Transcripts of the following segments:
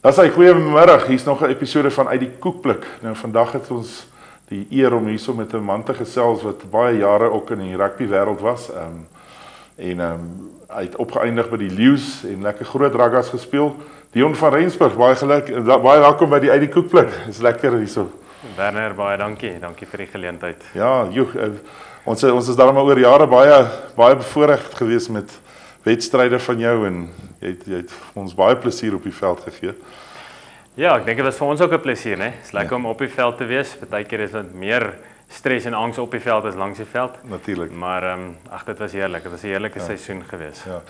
Dat is goeiemiddag, hier is nog 'n episode van Uit die Koekblik. Nou vandag het ons die eer om hierso met 'n man te gesels wat baie jare ook in die rugby wêreld was. Hy het opgeëindig by die Lions en lekker groot ruggas gespeel. Dion van Rensburg, baie welkom by die Uit die Koekblik. Is lekker hierso. Werner, baie dankie vir die geleentheid. Ja, ons is daarom oor jare baie bevoorreg gewees met wedstryde van jou en jy het ons baie plesier op die veld gegee. Ja, ek dink dit was vir ons ook 'n plesier, né? Dit is lekker om op die veld te wees. Partykeer is dit meer stres en angs op die veld as langs die veld. Natuurlik. Maar dit was heerlik. Dit was 'n heerlike seisoen gewees. Ja.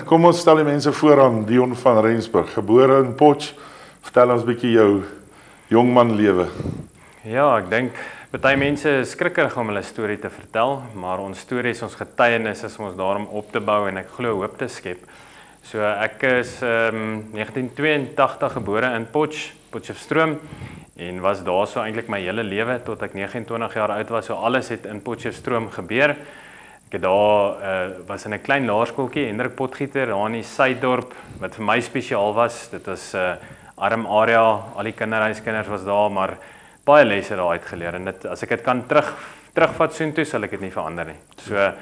Kom ons stel die mense voor aan Dion van Rensburg, gebore in Potch. Vertel ons 'n bietjie jou jongman lewe. Ja, ek dink party mense is skrikkerig om hulle storie te vertel, maar ons stories, ons getuienis is om ons daarom op te bou en ek glo hoop te skep. So ek is 1982 gebore in Potchefstroom en was daar so eintlik my hele lewe tot ek 29 jaar oud was. So alles het in Potchefstroom gebeur. Ek het daar was in 'n klein laerskooltjie, Hendrik Potgieter, daar in die Suiddorp, wat vir my spesiaal was. Dit was 'n arm area, al die kinderhuiskinders was daar, maar baie lesse daar uitgeleer en as ek dit kan terugvat soontoe, sal ek dit nie verander nie. So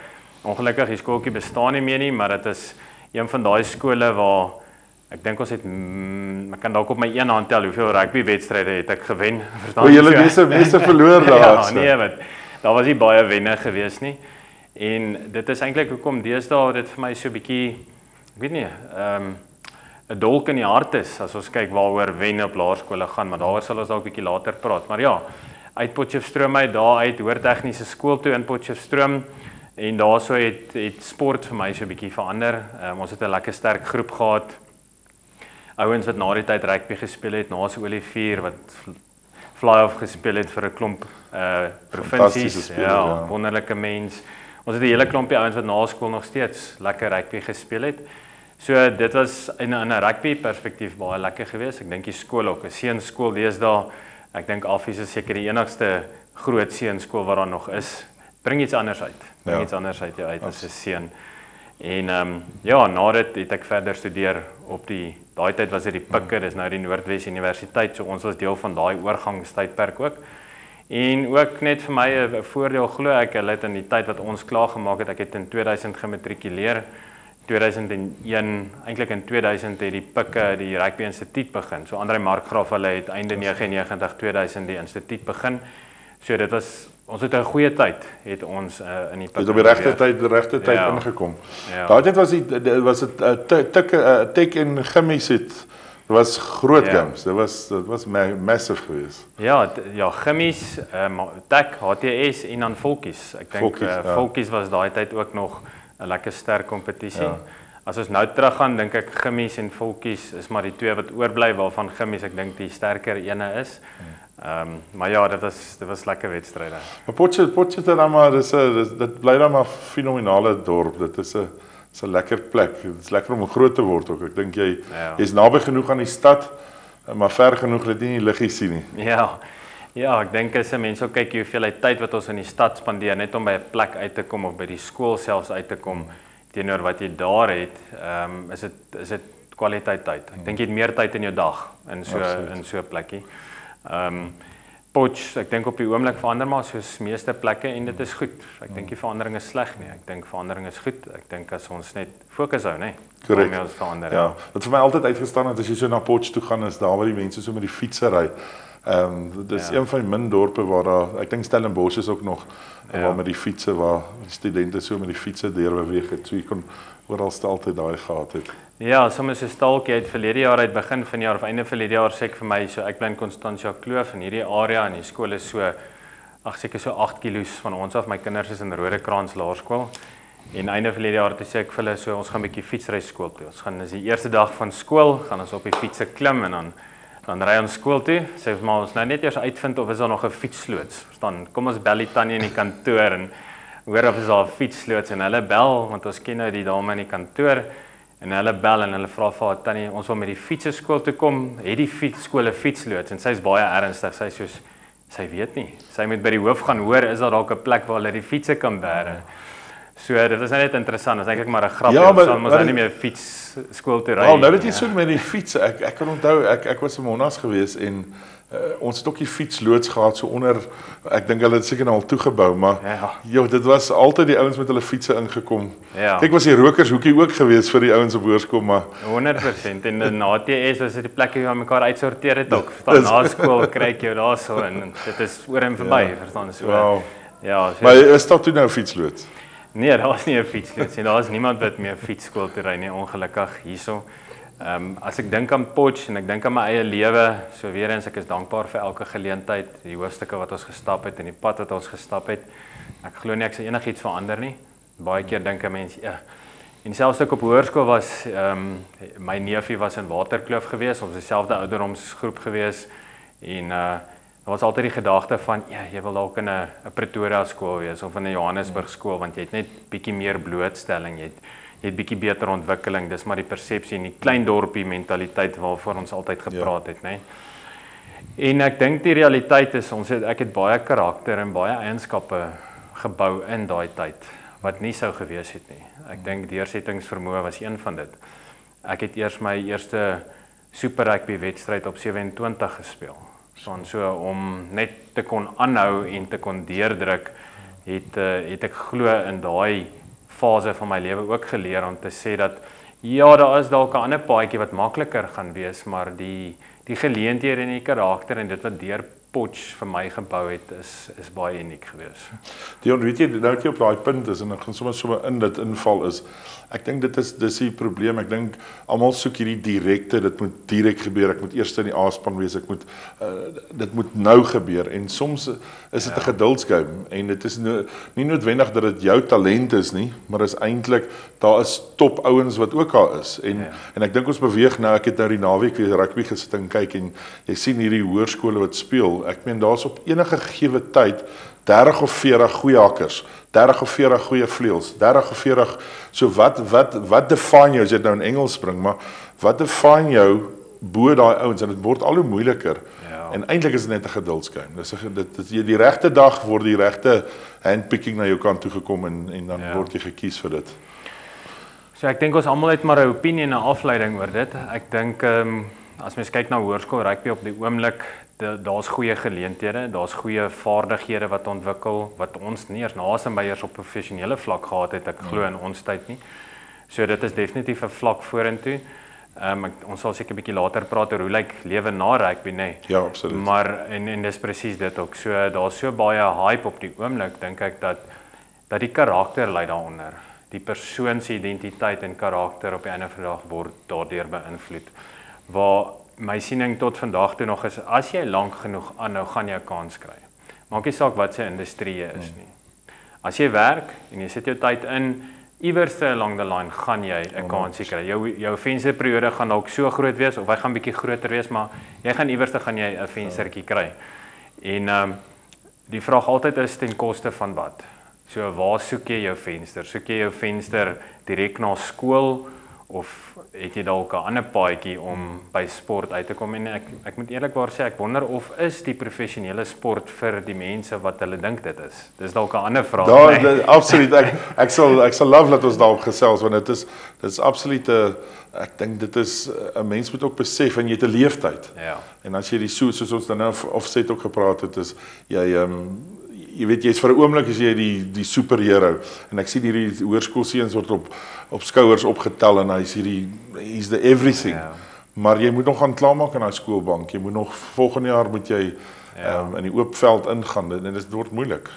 ongelukkig die skooltjie bestaan nie meer nie, maar dit is een van daai skole waar ek dink ons het ek kan dalk op my een hand tel hoeveel rugbywedstryde het ek gewen. O, julle meeste verloor daar. Ja, nee, want daar was nie baie wenne gewees nie. En dit is eintlik hoekom deesdae dit vir my so 'n bietjie, ek weet nie, 'n dolk in die hart is as ons kyk waaroor wen op laerskole gaan, maar daaroor sal ons dalk 'n bietjie later praat. Maar ja, uit Potchefstroom uit, daar uit Hoërtegniese skool toe in Potchefstroom en daarso het sport vir my so 'n bietjie verander. Ons het 'n lekker sterk groep gehad. Ouens wat na die tyd rugby gespeel het, Naas Olivier wat fly-off gespeel het vir 'n klomp provinsies. Ja, wonderlike mens. Ons het 'n hele klompie ouens wat na skool nog steeds lekker rugby gespeel het. So dit was in 'n rugby perspektief baie lekker geweest. Ek dink die skool ook, 'n seunskool deesdae. Ek dink Affies is seker die enigste groot seunskool wat daar nog is. Bring iets anders uit. Bring iets anders uit jou uit as 'n seun. En ja, na dit het ek verder studeer op daai tyd was dit die Pikke, dis nou die Noordwes Universiteit. So ons was deel van daai oorgangstydperk ook. En ook net vir my 'n voordeel glo ek, hulle het in die tyd wat ons klaar gemaak het, ek het in 2000 gematrikuleer. 2001, eintlik in 2000 het die Pikke die Rugby Instituut begin. So André Markgraaf hulle het einde 99 2000 die instituut begin. So dit was ons het 'n goeie tyd het ons in die Pikke. Het op die regte tyd ingekom. Ja. Daai tyd was dit Tech en Gimmies het was groot games. Dit was massive geweest. Ja, Gimmies, Tech, HTS en dan Volkies. Ek dink Volkies was daai tyd ook nog 'n lekker sterk kompetisie. Ja. As ons nou teruggaan, dink ek Gimmies en Volkies is maar die twee wat oorbly, waarvan Gimmies ek dink die sterker ene is. Maar ja, dit was lekker wedstryde. Maar Potchefstroom maar dit bly dan maar 'n fenominale dorp. Dit is 'n lekker plek. Dit is lekker om groot te word ook. Ek dink jy's naby genoeg aan die stad, maar ver genoeg dat jy nie liggies sien nie. Ja, ek dink as mense ook kyk hoeveel tyd wat ons in die stad spandeer net om by 'n plek uit te kom of by die skool selfs uit te kom teenoor wat jy daar het, is dit kwaliteit tyd. Ek dink jy het meer tyd in jou dag in so 'n plekkie. Potch, ek dink op die oomblik verander maar soos meeste plekke en dit is goed. Ek dink die verandering is sleg nie. Ek dink verandering is goed. Ek dink as ons net fokus hou, né? Korrek. Ons verander. Ja, wat vir my altyd uitgestaan het as jy so na Potch toe gaan is daar waar die mense so met die fietsse ry. Dit is een van die min dorpe waar daar, ek dink Stellenbosch is ook nog waar met die fietsse waar die studente so met die fietsse deurbeweeg het. So jy kon oral altyd daai gehad het. Ja, soms so 'n stalkie uit verlede jaar uit begin van die jaar of einde verlede jaar sê ek vir my so ek bly in Constantia Kloof in hierdie area en die skool is seker so 8 kilos van ons af. My kinders is in Rodekraans Laerskool. En einde verlede jaar toe sê ek vir hulle so ons gaan 'n bietjie fietsry skool toe. Ons gaan is die eerste dag van skool, gaan ons op die fietsse klim en dan ry ons skool toe. Sê vir maar ons nou net eers uitvind of is daar nog 'n fietsloods. Verstaan? Kom ons bel die tannie in die kantoor en hoor of is daar 'n fietsloods en hulle bel want ons ken nou die dame in die kantoor. En hulle bel en hulle vra vir haar tannie, ons wil met die fietsse skool toe kom, het die fietsskool 'n fietsloods en sy's baie ernstig. Sy weet nie. Sy moet by die hoof gaan hoor is daar dalk 'n plek waar hulle die fietsse kan bære. So dit is net interessant, dit is eintlik maar 'n grap, Ja, maar- ons nou nie meer fiets skool toe ry. Wel, nou dat jy so met die fiets, ek kan onthou, ek was in Monas gewees en ons het ook die fietsloods gehad so onder, ek dink hulle het seker nou al toegebou, maar Ja. dit was altyd die ouens met hulle fietsse ingekom. Ja. Kyk, was die rokershoekie ook gewees vir die ouens op hoërskool, maar 100% en dan na TS was dit die plekke waar mekaar uitsorteer het ook. Verstaan, na skool kry ek jou daarso en dit is oor en verby, verstaan so. wow. Ja, so, Maar is daar toe nou fietsloods? nee, daar is nie 'n fietsloods nie. Daar is niemand wat meer fietsskool toe ry nie, ongelukkig hierso. As ek dink aan Potch en ek dink aan my eie lewe, so weer eens ek is dankbaar vir elke geleentheid, die hoofstukke wat ons gestap het en die pad wat ons gestap het. Ek glo nie ek sal enigiets verander nie. Baie keer dink 'n mens, ja. En selfs ek op hoërskool was, my neefie was in Waterkloof gewees, ons dieselfde ouderdomsgroep gewees en daar was altyd die gedagte van ja, jy wil dalk in 'n Pretoria skool wees of in 'n Johannesburg skool want jy het net bietjie meer blootstelling, jy het bietjie beter ontwikkeling, dis maar die persepsie en die klein dorpie mentaliteit waarvoor ons altyd gepraat het, né? En ek dink die realiteit is ek het baie karakter en baie eienskappe gebou in daai tyd wat nie sou gewees het nie. Ek dink deursettingsvermoë was een van dit. Ek het eers my eerste super rugby wedstryd op 27 gespeel. So om net te kon aanhou en te kon deurdruk, het ek glo in daai fase van my lewe ook geleer om te sê dat ja, daar is dalk 'n ander paadjie wat makliker gaan wees, maar die geleenthede en die karakter en dit wat deur Potch vir my gebou het is baie uniek geweest. Dion, weet jy, nou dat jy op daai punt is en ek gaan sommer in dit inval is, ek dink dis die probleem. Ek dink almal soek hierdie direkte, dit moet direk gebeur. Ek moet eers in die A-span wees. Dit moet nou gebeur en soms is dit 'n geduldsgame en dit is nie noodwendig dat dit jou talent is nie, maar is eintlik daar is top ouens wat ook daar is en ek dink ons beweeg nou. Ek het nou die naweek weer rugby gesit en kyk en jy sien hierdie hoërskole wat speel. Ek meen daar's op enige gegee tyd 30 of 40 goeie hakkers, 30 of 40 goeie vleuels, 30 of 40. So wat define jou as jy nou in Engels spring, maar wat define jou bo daai ouens en dit word al hoe moeiliker. Ja. En eintlik is dit net 'n geduldsgame. Dit die regte dag word die regte handpicking na jou kant toe gekom en dan word jy gekies vir dit. So ek dink ons almal het maar 'n opinie en 'n afleiding oor dit. Ek dink as mens kyk na hoërskool rugby op die oomblik, daar's goeie geleenthede, daar's goeie vaardighede wat ontwikkel wat ons nie eers naasbeiers op professionele vlak gehad het, ek glo in ons tyd nie. So dit is definitief 'n vlak vorentoe. Ons sal seker 'n bietjie later praat oor hoe lyk lewe na rugby, nê? Ja, absoluut. Maar en dis presies dit ook. So daar's so baie hype op die oomblik, dink ek dat die karakter lê daaronder. Die persoon se identiteit en karakter op die einde van die dag word daardeur beïnvloed. Waar my siening tot vandag toe nog is, as jy lank genoeg aanhou, gaan jy 'n kans kry. Maak nie saak wat se industrie is nie. As jy werk en jy sit jou tyd in, iewers along the line gaan jy 'n kansie kry. Jou vensterperiode gaan dalk so groot wees of hy gaan bietjie groter wees, maar jy gaan iewers 'n venstertjie kry. En die vraag altyd is ten koste van wat? So waar soek jy jou venster? Soek jy jou venster direk na skool of het jy dalk 'n ander paadjie om by sport uit te kom? En ek moet eerlikwaar sê, ek wonder of is die professionele sport vir die mense wat hulle dink dit is. Dis dalk 'n ander vraag. Daar absoluut. Ek sal love dat ons daarop gesels want dit is absoluut ek dink dit is 'n mens moet ook besef en jy het 'n leeftyd. Ja. En as jy die soos ons dan nou offset ook gepraat het, is jy weet jy's vir 'n oomblik as jy die superhero en ek sien hierdie hoërskoolseuns word op skouers opgetel en he's the everything. Ja. Maar jy moet nog gaan klaarmaak aan daai skoolbank. Jy moet nog volgende jaar moet jy in die oop veld ingaan en dit word moeilik.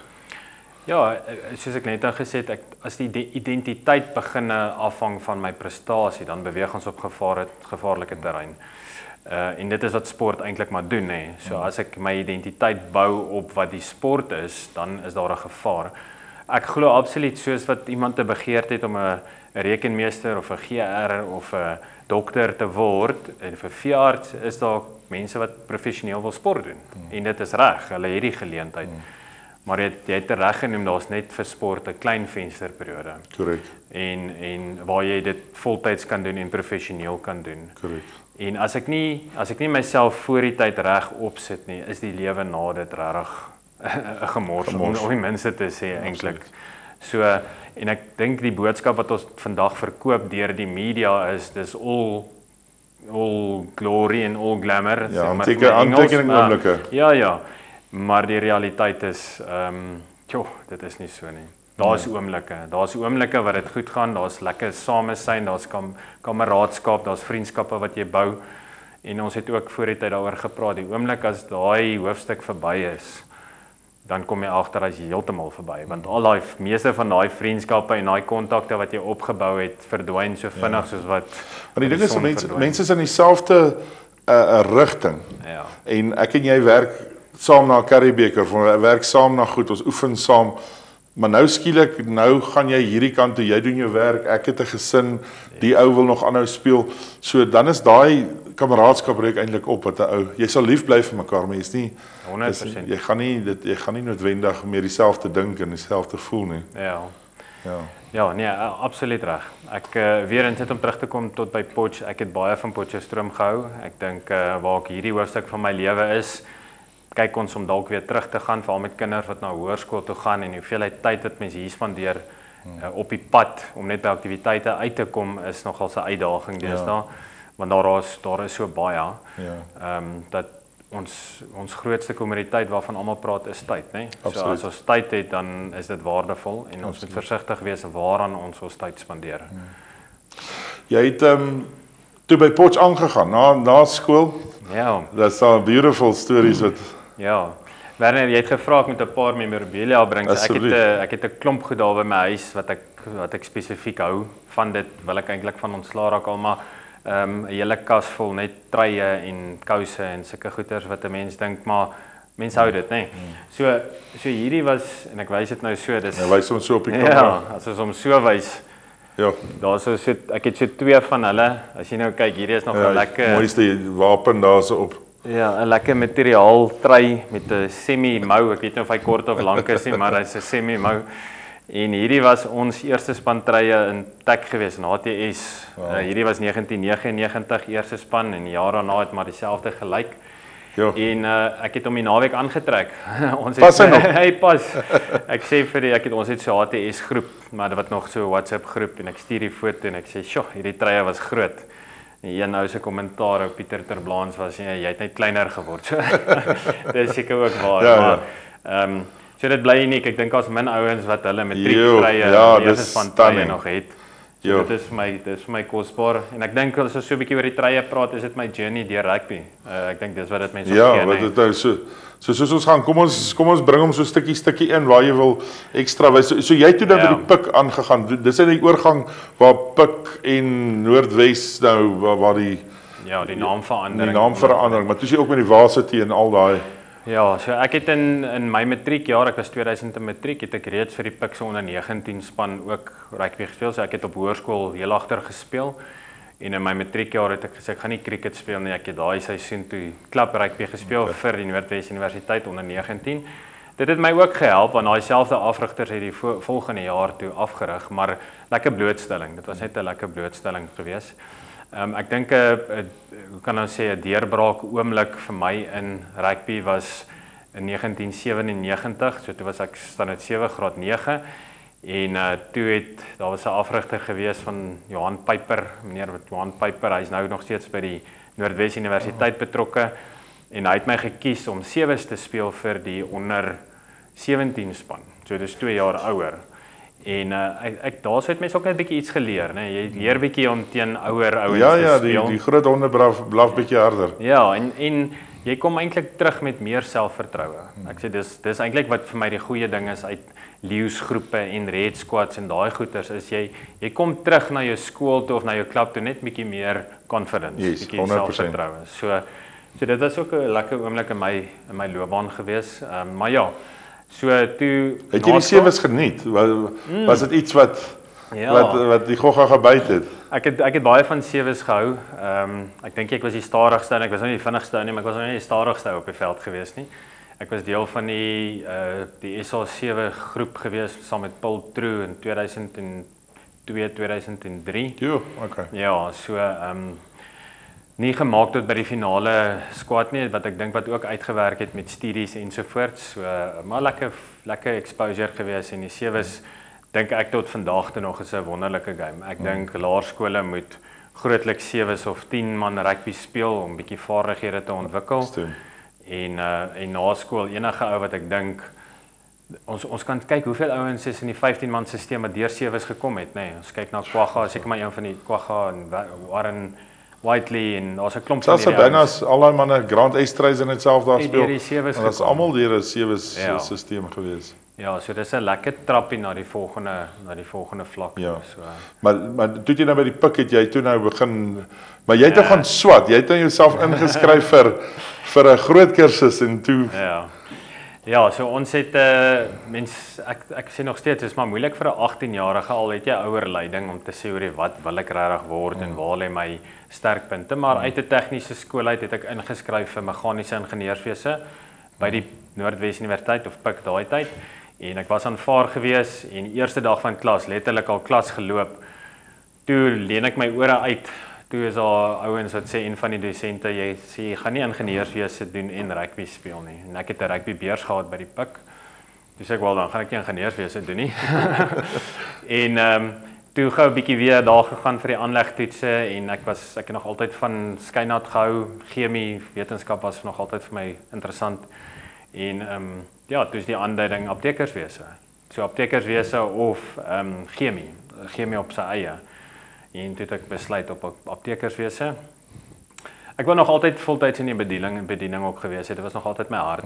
Ja, soos ek net gesê het, as die identiteit begin afhang van my prestasie, dan beweeg ons op gevaarlike terrein. En dit is wat sport eintlik maar doen, hè. So as ek my identiteit bou op wat die sport is, dan is daar 'n gevaar. Ek glo absoluut soos wat iemand te begeerd het om 'n rekenmeester of 'n GR of 'n dokter te word, en vir veearts is daar mense wat professioneel wil sport doen. En dit is reg, hulle het die geleentheid. Maar jy het reg genoem, daar's net vir sport 'n klein vensterperiode. Korrek. En waar jy dit voltyds kan doen en professioneel kan doen. Korrek. En as ek nie myself voor die tyd reg opsit nie, is die lewe na dit regtig 'n gemors om die mense te sê eintlik. So en ek dink die boodskap wat ons vandag verkoop deur die media is dis all glory and all glamour. Ja, aantekening oomblikke. Ja, maar die realiteit is dit is nie so nie. Daar's oomblikke wat dit goed gaan, daar's lekker samesyn, daar's kameraadskap, daar's vriendskappe wat jy bou. En ons het ook voor die tyd daaroor gepraat. Die oomblik as daai hoofstuk verby is, dan kom jy agter hy's heeltemal verby, want al daai meeste van daai vriendskappe en daai kontakte wat jy opgebou het, verdwyn so vinnig soos wat. Want die ding is mense is in dieselfde rigting. Ja. En ek en jy werk saam na Currybeker, werk saam na goed, ons oefen saam. Maar nou skielik, nou gaan jy hierdie kant toe, jy doen jou werk, ek het 'n gesin, die ou wil nog aanhou speel. So dan is daai kameraadskap breek eintlik op wat 'n ou. Jy sal lief bly vir mekaar, maar jy's nie 100%. Jy gaan nie noodwendig meer dieselfde dink en dieselfde voel nie. Ja, nee, absoluut reg. Ek weer eens om terug te kom tot by Potch. Ek het baie van Potchefstroom gehou. Ek dink waar ek hierdie hoofstuk van my lewe is, kyk ons om dalk weer terug te gaan, veral met kinders wat na hoërskool toe gaan en hoeveelheid tyd wat mense hier spandeer op die pad om net by aktiwiteite uit te kom is nogal 'n uitdaging deesdae, want daar is so baie. Dat ons grootste kommoditeit waarvan almal praat is tyd, né? So as ons tyd het, dan is dit waardevol en ons moet versigtig wees waaraan ons tyd spandeer. Jy het toe by Potch aangegaan na skool. Ja. That's all beautiful stories wat Werner, jy het gevra ek moet 'n paar memorabilia bring. Ek het 'n klomp goed daar by my huis wat ek spesifiek hou van dit, wil ek eintlik van ontslaa raak al, maar 'n hele kas vol net truie en kouse en sulke goeders wat 'n mens dink, maar mense hou dit, né? So hierdie was, en ek wys dit nou so, dis wys hom so op die kamera. Ja, as ons hom so wys. Ja. Ek het so 2 van hulle. As jy nou kyk, hierdie is nog 'n lekker mooiste wapen daarso op. Ja, 'n lekker materiaal trui met 'n semi-mou. Ek weet nie of hy kort of lank is nie, maar hy's 'n semi-mou. En hierdie was ons eerste span truie in TEC gewees, in HTS. Hierdie was 1999 eerste span en die jaar daarna het maar dieselfde gelyk. Ja. En ek het hom die naweek aangetrek. Pas hy nog? Hy pas. Ek sê vir ons het so HTS groep, maar wat nog so 'n WhatsApp groep en ek stuur die foto en ek sê, "Sjoe, hierdie truie was groot." En een nou se kommentaar op Pieter Terblaans was, "Jy het net kleiner geword." So, dis seker ook waar, maar so dit bly uniek. Ek dink as min ouens wat hulle matriektruie eerste van truie nog het. So dit is vir my kosbaar en ek dink as ons so 'n bietjie oor die truie praat, is dit my journey deur rugby. Ek dink dis wat dit mense Ja, wat dit nou soos ons gaan, kom ons bring hom so stukkie in waar jy wil ekstra wys. So jy het toe dan by die Pik aangegaan. Dis in die oorgang waar Pik en Noordwes nou waar die die naamverandering. Die naamverandering, maar toe jy ook met die Varsity en al daai. Ja, so ek het in my matriekjaar, ek was 2000 in matriek, het ek reeds vir die Pik se onder 19 span ook rugby gespeel. So ek het op hoërskool heel agter gespeel. En in my matriekjaar het ek gesê ek gaan nie cricket speel nie. Ek het daai seisoen toe klub rugby gespeel vir die Noordwes Universiteit onder 19. Dit het my ook gehelp want daai selfde afrigters het die volgende jaar toe afgerig, maar lekker blootstelling. Dit was net 'n lekker blootstelling geweest. Ek dink hoe kan ons sê 'n deurbraak oomblik vir my in rugby was in 1997. So toe was ek standaard 7 graad 9 en daar was 'n afrigter gewees van Johan Pyper, meneer Johan Pyper. Hy's nou nog steeds by die Noordwes Universiteit betrokke en hy het my gekies om 7's te speel vir die onder 17 span. So dis 2 jaar ouer. En daarso het mense ook net 'n bietjie iets geleer, né? Jy leer bietjie om teen ouer ouens te speel. Ja, die groot honde blaf bietjie harder. Ja, en jy kom eintlik terug met meer selfvertroue. Ek sê dis eintlik wat vir my die goeie ding is uit leeu'sgroepe en red squads en daai goeters is jy kom terug na jou skool toe of na jou klub toe net bietjie meer confidence, bietjie selfvertroue. So dit was ook 'n lekker oomblik in my loopbaan gewees. Maar ja, so toe het jy die 7's geniet? Was dit iets wat die gogga gebyt het? Ek het baie van 7's gehou. Ek dink ek was die stadigste en ek was nou nie die vinnigste nie, maar ek was nou nie die stadigste op die veld gewees nie. Ek was deel van die SA7 groep gewees saam met Paul True in 2002, 2003. Okay. Ja, so nie gemaak tot by die finale squad nie, wat ek dink wat ook uitgewerk het met studies ensovoorts. So maar lekker exposure gewees en die 7's dink ek tot vandag toe nog is 'n wonderlike game. Ek dink laerskole moet grootliks 7 of 10 man rugby speel om bietjie vaardighede te ontwikkel. En na skool enige ou wat ek dink ons kan kyk hoeveel ouens is in die 15 man stelsel wat deur 7's gekom het, nê. Nee, ons kyk na Kwagga, seker maar een van die Kwagga en Warren Whiteley en daar's 'n klomp van hierdie ouens. Al daai manne Grant Estreisen het self daar speel. En dit is almal deur 'n 7's stelsel gewees. Ja, so dis 'n lekker trappie na die volgende vlak. Ja. So. Maar toe jy nou by die pik het jy toe nou begin, maar jy het nou gaan swat. Jy het nou jouself ingeskryf vir 'n groot kursus en toe Ja, so ons het ek sê nog steeds, dit is maar moeilik vir 'n 18-jarige al het jy ouer leiding om te sê oor wat wil ek regtig word en waar lê my sterkpunte, maar uit 'n tegniese skool uit het ek ingeskryf vir meganiese ingenieurswese by die Noordwes Universiteit of PIK daai tyd en ek was aanvaar gewees en eerste dag van klas, letterlik al klas geloop. Toe leen ek my ore uit. Toe is daar ouens wat sê en van die dosente jy sê jy gaan nie ingenieurswese doen en rugby speel nie. En ek het 'n rugby beurs gehad by die PIK. Toe sê ek wel dan gaan ek nie ingenieurswese doen nie. En toe gou 'n bietjie weer daar gegaan vir die aanlegtoetse en ek het nog altyd van skynat gehou. Chemie, wetenskap was nog altyd vir my interessant. En toe is die aanduiding aptekerswese. So aptekerswese of chemie op sy eie. En toe het ek besluit op aptekerswese. Ek wou nog altyd voltyds in die bediening ook gewees het. Dit was nog altyd my hart.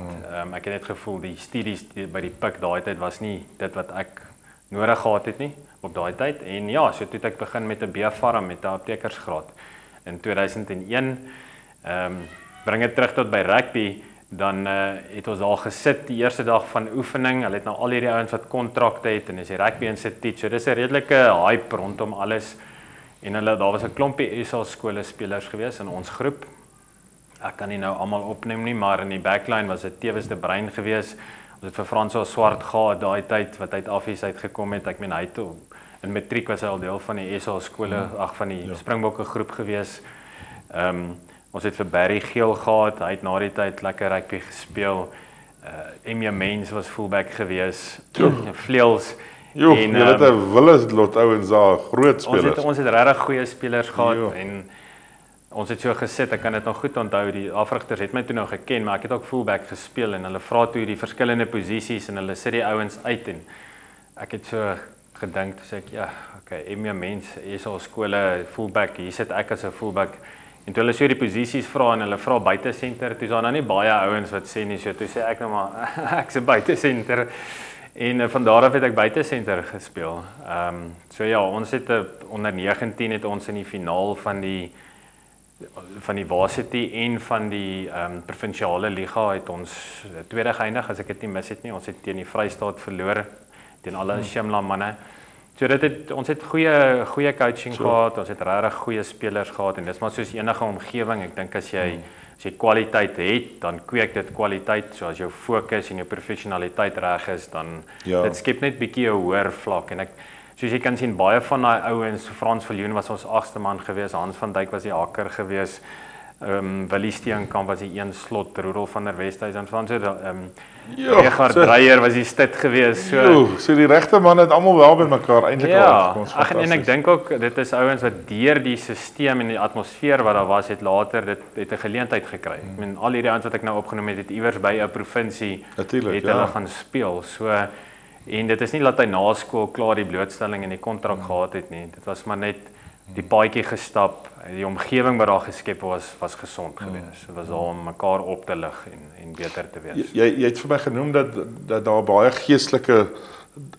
Ek het net gevoel die studies by die PIK daai tyd was nie dit wat ek nodig gehad het nie op daai tyd. En ja, so toe het ek begin met 'n B-farm met 'n aptekersgraad in 2001. Bring dit terug tot by rugby. Dan het ons daar gesit die eerste dag van oefening. Hulle het nou al hierdie ouens wat kontrakte het en is die rugby instituut. So dis 'n redelike hype rondom alles. En daar was 'n klompie SA skole spelers gewees in ons groep. Ek kan nie nou almal opneem nie, maar in die backline was dit Tewes de Bruin gewees. Ons het vir Franso Swart gehad daai tyd wat uit Affies uitgekom het. Ek meen hy het in matriek was hy al deel van die SA skole, van die Springbokke groep gewees. Ons het vir Barry Geel gehad. Hy het na die tyd lekker rugby gespeel. Emia Mens was fullback gewees. Vleuels. Jy het 'n Willislot ouens daar, groot spelers. Ons het regtig goeie spelers gehad en ons het so gesit, ek kan dit nog goed onthou, die afrigters het my toe nou geken, maar ek het ook fullback gespeel en hulle vra toe die verskillende posisies en hulle sit die ouens uit en ek het so gedink, sê ek, okay, Emia Mens is al skole fullback, hier sit ek as 'n fullback. En toe hulle so die posisies vra en hulle vra buitesenter, toe is daar nou nie baie ouens wat sê nie, so toe sê ek nou maar ek's 'n buitesenter. En van daar af het ek buitesenter gespeel. So ja, ons het onder 19 het ons in die finaal van die varsity en van die provinsiale liga het ons tweede geëindig as ek dit nie mis het nie. Ons het teen die Vrystaat verloor teen alle Shimla manne. So ons het goeie coaching gehad, ons het regtig goeie spelers gehad en dis maar soos enige omgewing. Ek dink as jy kwaliteit het, dan kweek dit kwaliteit. So as jou fokus en jou professionaliteit reg is, dan dit skep net bietjie 'n hoër vlak en soos jy kan sien baie van daai ouens, Frans Viljoen was ons 8ste man gewees, Hans van Dijk was die hakker gewees. Willie Steenkamp was die een slot, Rudolf van der Westhuizen van so Richard Dreyer was die stit gewees. So die regte man het almal wel by mekaar eintlik uitgekom. En ek dink ook dit is ouens wat deur die stelsel en die atmosfeer wat daar was het later dit het 'n geleentheid gekry. Ek meen al hierdie ouens wat ek nou opgenoem het iewers by 'n provinsie het hulle gaan speel. So en dit is nie dat hy na skool klaar die blootstelling en die kontrak gehad het nie. Dit was maar net die paadjie gestap, die omgewing wat daar geskep was gesond geweest. Dit was daar om mekaar op te lig en beter te wees. Jy het vir my genoem dat daar baie geestelike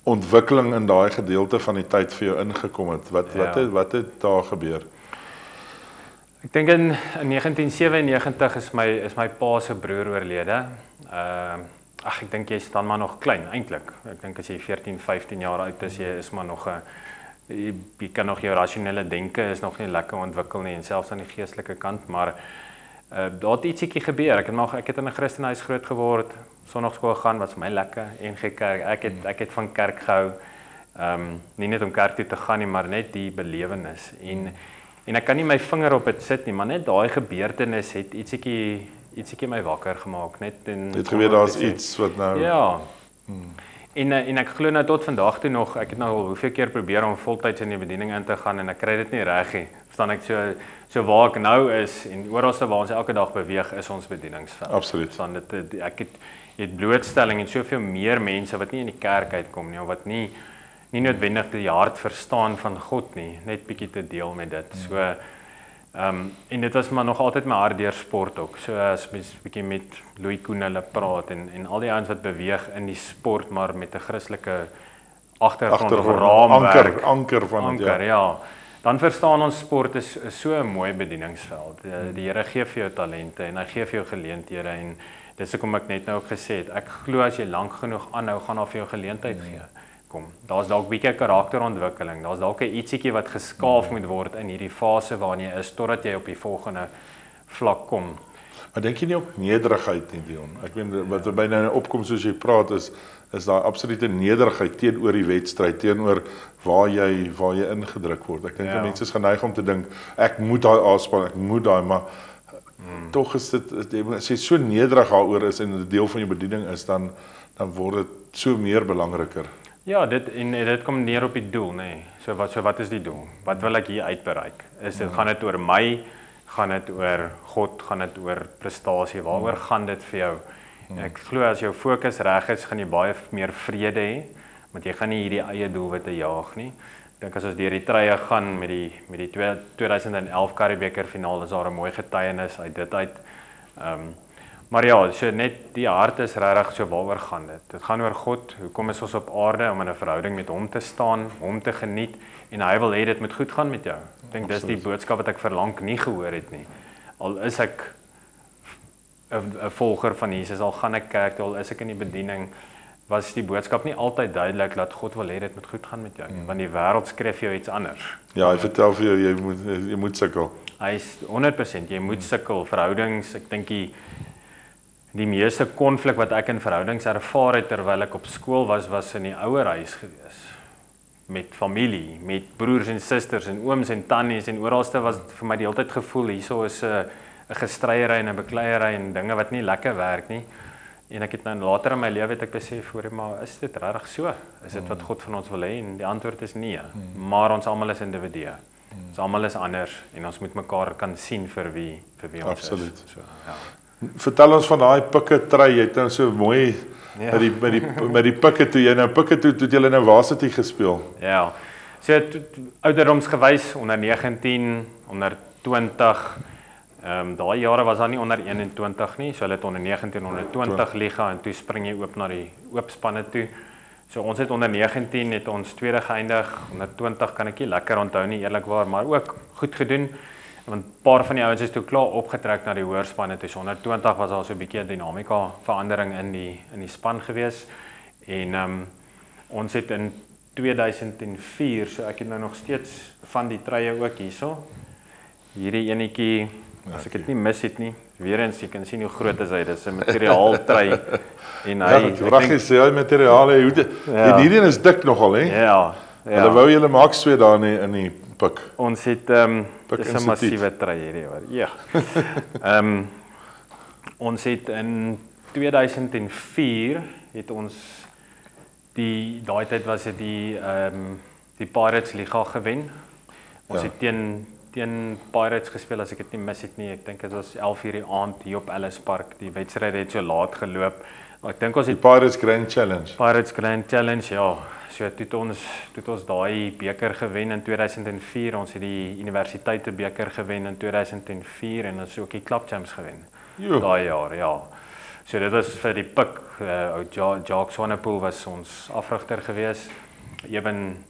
ontwikkeling in daai gedeelte van die tyd vir jou ingekom het. Wat het daar gebeur? Ek dink in 1997 is my pa se broer oorlede. Ek dink jy staan maar nog klein eintlik. Ek dink as jy 14, 15 jaar oud is, jy is maar nog jy kan nog jou rasionele denke is nog nie lekker ontwikkel nie en selfs aan die geestelike kant, maar daar het ietsiekie gebeur. Ek het in 'n Christenhuis groot geword, sonnaarskool gaan was vir my lekker en gekerk. Ek het van kerk gehou. Nie net om kerk toe te gaan nie, maar net die belewenis en ek kan nie my vinger op dit sit nie, maar net daai gebeurtenis het ietsiekie my wakker gemaak net en dit gebeur daar's iets wat nou En ek glo nou tot vandag toe nog, ek het nou al hoeveel keer probeer om voltyds in die bediening in te gaan en ek kry dit nie reg nie. Verstaan ek so waar ek nou is en oralste waar ons elke dag beweeg is ons bedieningsveld. Absoluut. Verstaan dit ek het blootstelling en soveel meer mense wat nie in die kerk uitkom nie of wat nie noodwendig die hart verstaan van God nie, net bietjie te deel met dit. So en dit was maar nog altyd my hart deur sport ook. So as mens bietjie met Louis Koen hulle praat en al die ouens wat beweeg in die sport maar met 'n Christelike agtergrond of raamwerk, anker van dit, ja. Dan verstaan ons sport is so 'n mooi bedieningsveld. Die Here gee vir jou talente en hy gee vir jou geleenthede en dis hoekom ek net nou ook gesê het, ek glo as jy lank genoeg aanhou, gaan daar vir jou geleentheid gee. Kom, daar's dalk bietjie karakterontwikkeling, daar's dalk 'n ietsiekie wat geskaaf moet word in hierdie fase waarin jy is totdat jy op die volgende vlak kom. Maar dink jy nie ook nederigheid nie, Dion? Ek weet wat by nou opkom soos jy praat is daar absolute nederigheid teenoor die wedstryd, teenoor waar jy ingedruk word. Ek dink mense is geneig om te dink ek moet daai aanspan, ek moet daai, maar tog is dit as jy so nederig daaroor is en 'n deel van jou bediening is dan word dit so meer belangriker. Ja, dit kom neer op die doel, nê. So wat is die doel? Wat wil ek hier uitbereik? Gaan dit oor my? Gaan dit oor God? Gaan dit oor prestasie? Waaroor gaan dit vir jou? Ek glo as jou fokus reg is, gaan jy baie meer vrede hê, want jy gaan nie hierdie eie doelwitte jaag nie. Ek dink as ons deur die trye gaan met die 2011 Karibeker finaal, is daar 'n mooi getuienis uit dit uit. Maar ja, so net die hart is regtig so waaroor gaan dit. Dit gaan oor God. Hoekom is ons op aarde? Om in 'n verhouding met hom te staan, hom te geniet en hy wil hê dit moet goed gaan met jou. Ek dink dis die boodskap wat ek verlang nie gehoor het nie. Al is ek 'n volger van Jesus, al gaan ek kerk toe, al is ek in die bediening, was die boodskap nie altyd duidelik dat God wil hê dit moet goed gaan met jou nie, want die wêreld skryf jou iets anders. Ja, hy vertel vir jou jy moet sukkel. Hy is 100%, jy moet sukkel. Verhoudings, ek dink die meeste konflik wat ek in verhoudings ervaar het terwyl ek op skool was in die ouerhuis gewees. Met familie, met broers en susters en ooms en tannies en oralste was vir my die hele tyd gevoel hierso is 'n gestryery en 'n bekleierery en dinge wat nie lekker werk nie. En ek het nou later in my lewe het ek besef maar is dit regtig so? Is dit wat God van ons wil hê? En die antwoord is nee. Maar ons almal is individue. Ons almal is anders en ons moet mekaar kan sien vir wie ons Absoluut. is. So, ja. Vertel ons van daai pikke try, jy het nou so mooi met die pikke toe, jy nou pikke toe het jy nou varsity gespeel. Ja. So ouderdomsgewys onder 19, onder 20. Daai jare was daar nie onder 21 nie, so hulle het onder 19, onder 20 liga en toe spring jy oop na die oopspanne toe. So ons het onder 19 het ons tweede geëindig, onder 20 kan ek nie lekker onthou nie eerlikwaar, maar ook goed gedoen. Want 'n paar van die ouens is toe klaar opgetrek na die hoorspanne toe. So onder 20 was daar so 'n bietjie dinamika verandering in die span gewees. En ons het in 2004, so ek het nou nog steeds van die trye ook hierso. Hierdie enetjie, as ek dit nie mis het nie, weer eens jy kan sien hoe groot is hy. Dis 'n materiaaltry en hy Vragies, hy materiaal, en hierdie is dik nogal, hè? Ja. Hulle wou julle maak so daar in die pik. Ons het dis 'n massiewe try hierdie hoor. Ja. Ons het in 2004 het ons daai tyd was dit die Pirates Liga gewen. Ons het teen Pirates gespeel as ek dit nie mis het nie. Ek dink dit was 11:00 die aand hier op Ellis Park. Die wedstryd het so laat geloop. Ek dink ons het die Pirates Grand Challenge. Pirates Grand Challenge, ja. So het ons daai beker gewen in 2004. Ons het die Universiteite beker gewen in 2004 en ons het ook die Club Champs gewen. Daai jaar, ja. So dit was vir die pik. Jacques Swanepoel was ons afrigter gewees. Eben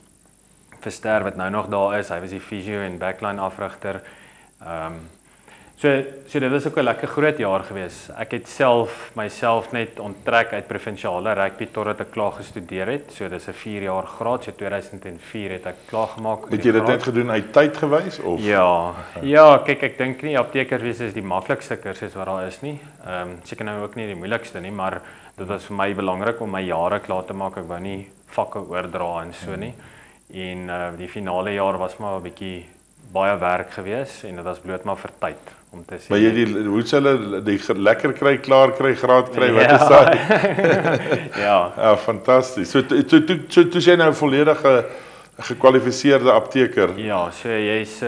Verster wat nou nog daar is. Hy was die physio en backline afrigter. So dit was ook 'n lekker groot jaar gewees. Ek het myself net onttrek uit provinsiale rugby totdat ek klaar gestudeer het. So dis 'n 4 jaar graad. So 2004 het ek klaar gemaak. Het jy dit net gedoen uit tyd gewys of? Ja, kyk ek dink nie aptekerswese is die maklikste kursus wat daar is nie. Seker nou ook nie die moeilikste nie, maar dit was vir my belangrik om my jare klaar te maak. Ek wou nie vakke oordra en so nie. En die finale jaar was maar 'n baie werk gewees en dit was bloot maar vir tyd om te sê. Maar jy hoe sê hulle die lekker kry, klaar kry, graad kry, wat is dit? Ja, fantasties. So toe jy nou volledige gekwalifiseerde apteker. Ja, so jy's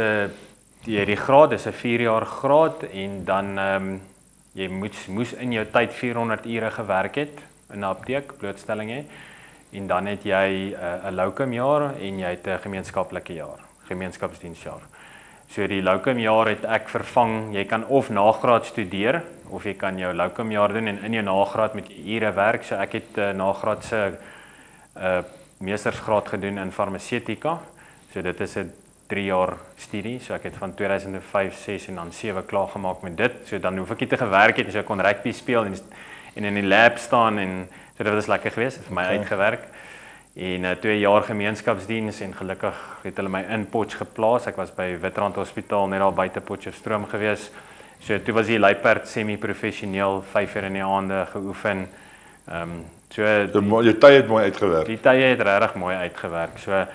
die graad is 'n 4 jaar graad en dan jy moes in jou tyd 400 ure gewerk het in 'n apteek, blootstelling hê. En dan het jy 'n locum jaar en jy het 'n gemeenskaplike jaar, gemeenskapsdiensjaar. So die locum jaar het ek vervang, jy kan of nagraad studeer of jy kan jou locum jaar doen en in jou nagraad met ure werk. So ek het nagraadse meestersgraad gedoen in farmaseutika. So dit is 'n 3 jaar studie. So ek het van 2005, 6 en dan 7 klaar gemaak met dit. So dan hoef ek nie te gewerk het, so ek kon rugby speel en in die lab staan en so dit was lekker geweest, het vir my uitgewerk. En 2 jaar gemeenskapsdiens en gelukkig het hulle my in Potch geplaas. Ek was by Witstrand Hospitaal net daar buite Potchefstroom geweest. So toe was die luiperd semi-professioneel 5 uur in die aande geoefen. So die tye het mooi uitgewerk. Die tye het regtig mooi uitgewerk. So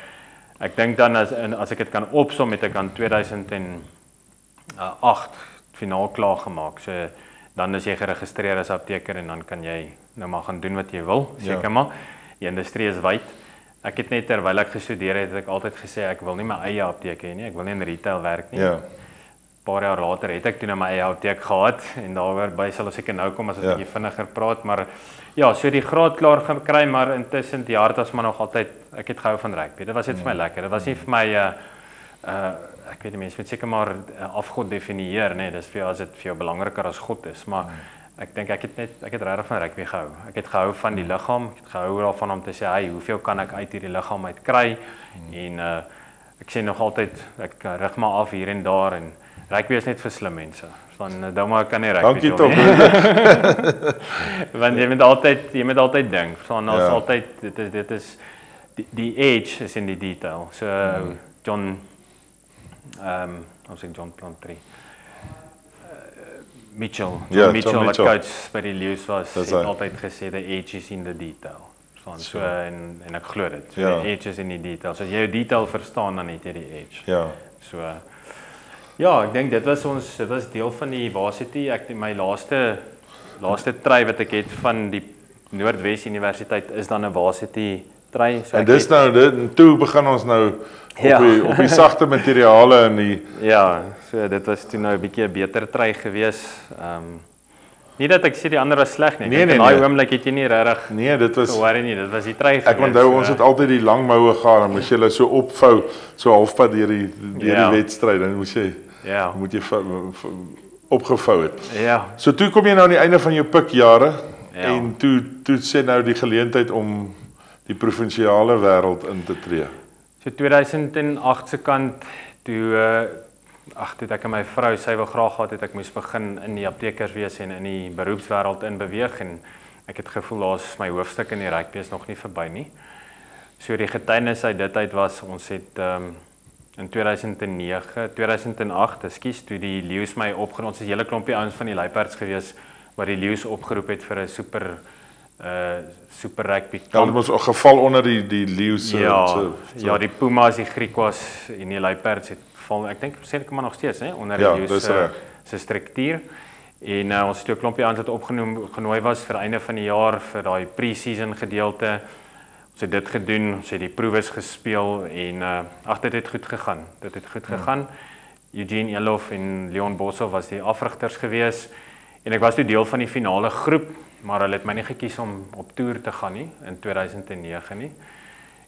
ek dink dan as ek dit kan opsom het ek aan 2008 finaal klaar gemaak. So dan is jy geregistreer as apteker en dan kan jy nou maar gaan doen wat jy wil, seker maar. Die industrie is wyd. Ek het net terwyl ek gestudeer het ek altyd gesê ek wil nie my eie apteek hê nie. Ek wil nie in retail werk nie. Ja. Paar jaar later het ek toe nou my eie apteek gehad en daarby sal ons seker nou kom as ons 'n bietjie vinniger praat, maar ja, so die graad klaar gekry, maar intussen die hart was maar nog altyd ek het gehou van rugby. Dit was net vir my lekker. Dit was nie vir my ek weet nie mense moet seker maar afgod definieer, nee, dis vir jou as dit vir jou belangriker as God is, maar ek dink ek het regtig van rugby gehou. Ek het gehou van die liggaam, ek het gehou daarvan om te sê, "Hey, hoeveel kan ek uit hierdie liggaam uit kry?" En ek sê nog altyd ek rig maar af hier en daar en rugby is net vir slim mense. Dan maar kan nie rugby Dankie doen tog. nie. Want jy moet altyd dink. Van ons altyd dit is die edge is in die detail. So John John Plantry. Mitchell wat coach by die Lions was, het altyd gesê the edge is in the detail. So en ek glo dit. So the edge is in die detail. So as jy jou detail verstaan dan het jy die edge. Ja. So ja, ek dink dit was deel van die varsity. My laaste try wat ek het van die Noordwes Universiteit is dan 'n varsity try. So en dis nou toe begin ons nou op die sagte materiale en die so dit was toe nou 'n bietjie 'n beter try gewees. Nie dat ek sê die ander was sleg nie. Nee, daai oomblik het jy nie regtig. Nee, dit was worry nie, dit was die try gewees. Ek onthou ons het altyd die lang moue gehad, dan moes jy hulle so opvou, so halfpad deur die wedstryd, dan moes jy moet jy opgevou het. Ja. So toe kom jy nou aan die einde van jou pikjare en toe sê nou die geleentheid om die provinsiale wêreld in te tree. So 2008 se kant toe toe ek en my vrou, sy wil graag gehad het ek moes begin in die aptekerswese en in die beroepswêreld in beweeg en ek het gevoel daar's my hoofstuk in die rugby is nog nie verby nie. So die getuienis uit dit uit was ons het in 2008, toe die Lions my opgeroep, ons is 'n hele klompie ouens van die Luiperds gewees wat die Lions opgeroep het vir 'n super rugby kamp. Ja, dit was 'n geval onder die Lions ja, die Pumas, die Griquas en die Luiperds het val, ek dink seker maar nog steeds, hè, onder die Lions se struktuur. En ons het 'n klompie ouens wat genooi was vir einde van die jaar vir daai pre-season gedeelte. Ons het dit gedoen, ons het die proeves gespeel en dit het goed gegaan. Gegaan. Eugene Elof en Leon Boshoff was die afrigters gewees en ek was toe deel van die finale groep, maar hulle het my nie gekies om op toer te gaan nie in 2009 nie.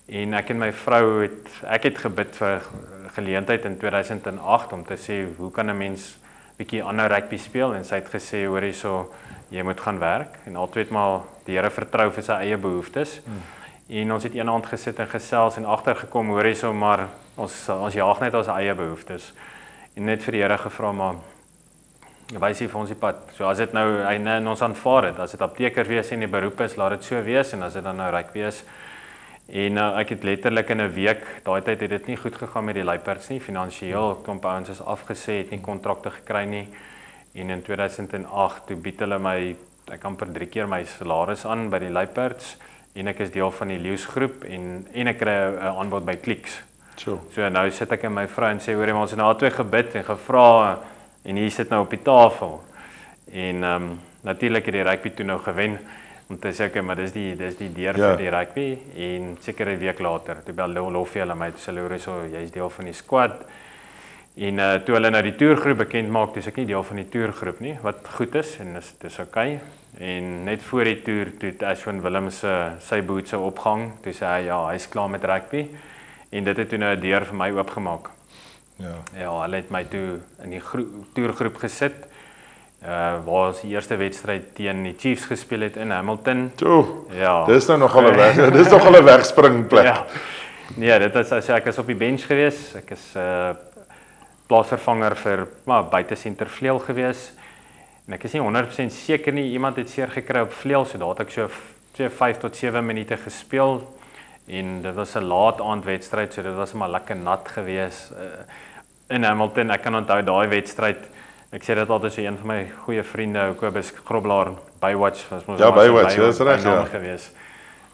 En ek en my vrou ek het gebid vir geleentheid in 2008 om te sê hoe kan 'n mens bietjie ander rugby speel en sy het gesê hoor hierso jy moet gaan werk en altyd maar die Here vertrou vir sy eie behoeftes. En ons het eendag gesit en gesels en agtergekom hoor hierso maar ons jaag net ons eie behoeftes. En net vir die Here gevra maar wys hy vir ons die pad. So as dit nou ons aanvaar het, as dit apteker wees en die beroep is, laat dit so wees en as dit dan nou rugby wees. En ek het letterlik in 'n week, daai tyd het dit nie goed gegaan met die Luiperds nie, finansiëel, klomp ouens is afgesê, het nie kontrakte gekry nie. En in 2008 toe bied hulle my ek amper 3 keer my salaris aan by die Luiperds en ek is deel van die Lions groep en ek kry 'n aanbod by Clicks. Sure. So nou sit ek en my vrou en sê hoor jy ons het nou al 2 gebid en gevra en hier sit nou op die tafel. En natuurlik het die rugby toe nou gewen. Om te sê okay, maar dis die deur vir die rugby en seker 'n week later toe bel Loffie hulle my sê hoor so jy's deel van die squad. En toe hulle nou die toergroep bekend maak, dis ek nie deel van die toergroep nie, wat goed is en dis okay. En net voor die toer toe Ashwin Willems sy boot sou opgang, toe sê hy ja, hy's klaar met rugby en dit het toe nou 'n deur vir my oopgemaak. Ja, hulle het my toe in die toergroep gesit. Waar ons die eerste wedstryd teen die Chiefs gespeel het in Hamilton. Ja. Dis nou nogal 'n weg. Dis nogal 'n wegspringplek. Ja. Nee, dit is as ek is op die bench gewees. Ek is plaasvervanger vir buitesenter vleuel gewees. En ek is nie 100% seker nie iemand het seer gekry op vleuel, so daar het ek so 5 tot 7 minute gespeel. En dit was 'n laat aandwedstryd, so dit was maar lekker nat gewees in Hamilton. Ek kan onthou daai wedstryd. Ek sê dit altyd so een van my goeie vriende, Kobus Groblaar, Baywatch was mos Baywatch, dis reg gewees.